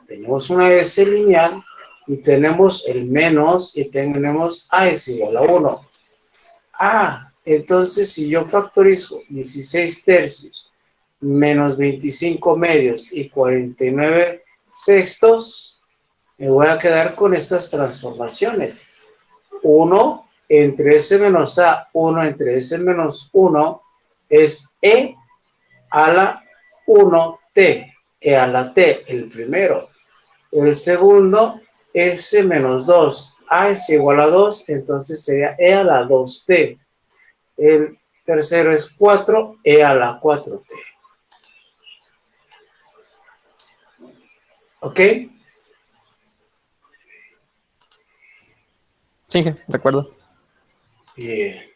Tenemos una S lineal y tenemos el menos y tenemos A es igual a 1. Entonces si yo factorizo 16 tercios menos 25 medios y 49 sextos, me voy a quedar con estas transformaciones. 1 entre S menos A, 1 entre S menos 1 es E a la 1T, E a la T, el primero. El segundo, S menos 2, A es igual a 2, entonces sería E a la 2T. El tercero es 4, E a la 4T. ¿Ok? Sí, Inge, de acuerdo. Bien.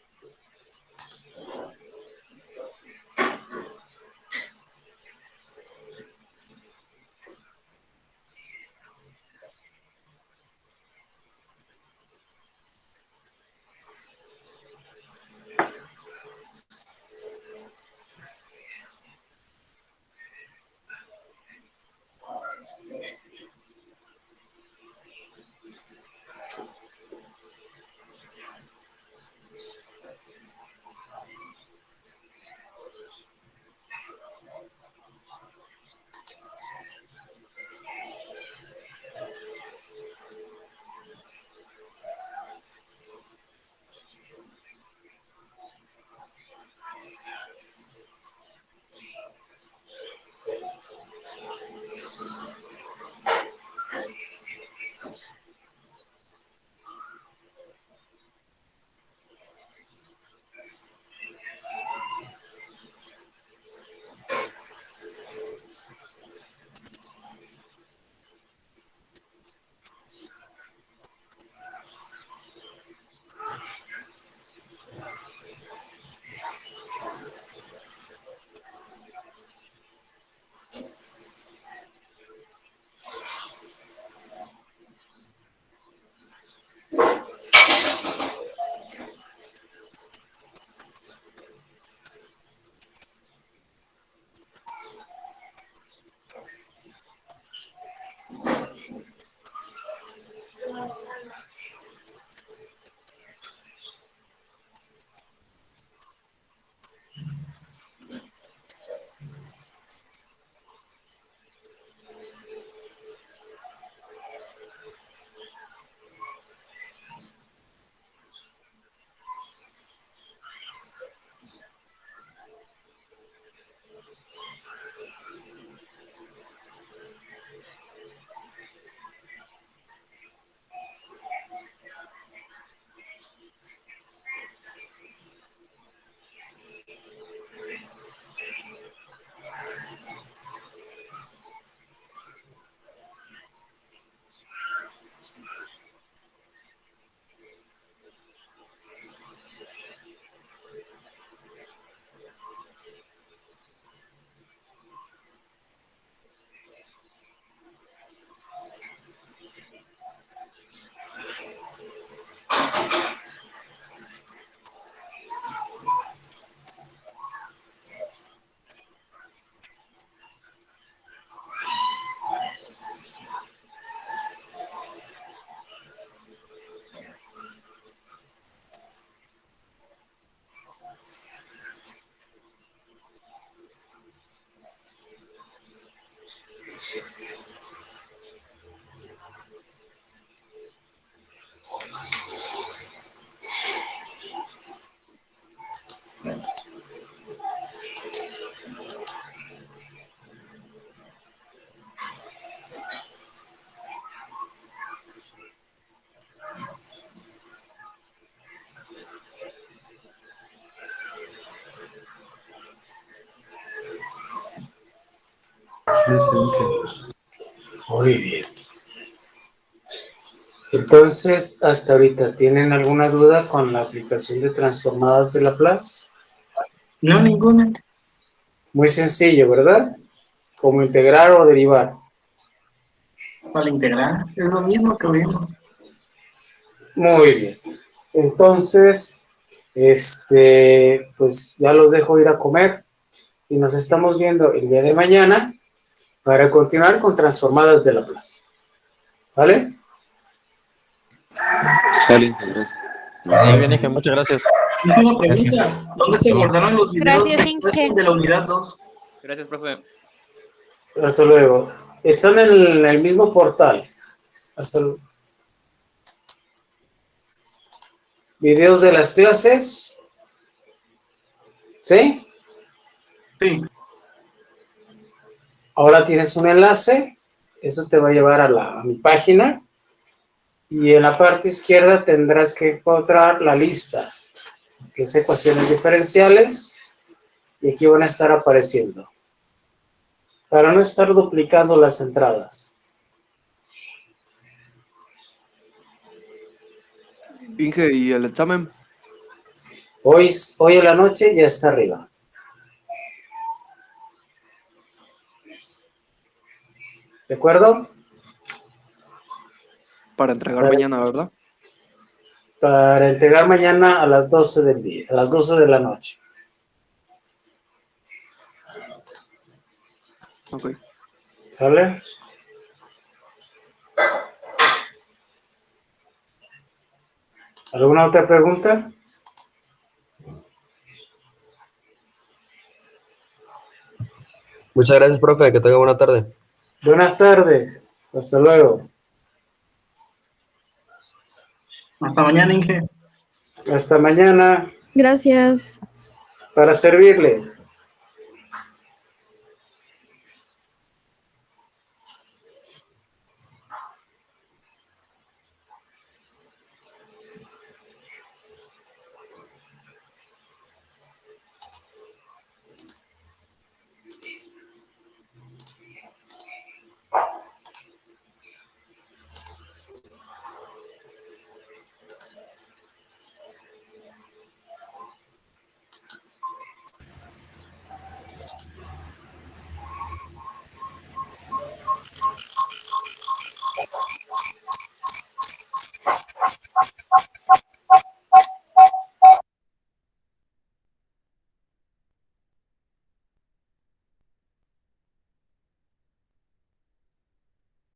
Listo, Inge. Muy bien. Entonces, hasta ahorita, ¿tienen alguna duda con la aplicación de transformadas de Laplace? No, ninguna. Muy sencillo, ¿verdad? Como integrar o derivar. Para integrar, es lo mismo que vimos. Muy bien. Entonces, pues ya los dejo ir a comer y nos estamos viendo el día de mañana para continuar con transformadas de Laplace. ¿Vale? Sale, gracias. Muy bien, Inge, muchas gracias. Hice una pregunta. ¿Dónde se guardaron los videos Gracias, Inge. de la unidad 2? Gracias, profe. Hasta luego. Están en el mismo portal. Hasta luego. Videos de las clases. ¿Sí? Sí. Ahora tienes un enlace. Eso te va a llevar a mi página. Y en la parte izquierda tendrás que encontrar la lista, que es ecuaciones diferenciales. Y aquí van a estar apareciendo. Para no estar duplicando las entradas. Inge, ¿y el examen? Hoy en la noche ya está arriba. ¿De acuerdo? Para entregar mañana, ¿verdad? Para entregar mañana a las 12 del día, a las 12 de la noche. Ok. ¿Sale? ¿Alguna otra pregunta? Muchas gracias, profe. Que tenga buena tarde. Buenas tardes. Hasta luego. Hasta mañana, Inge. Hasta mañana. Gracias. Para servirle.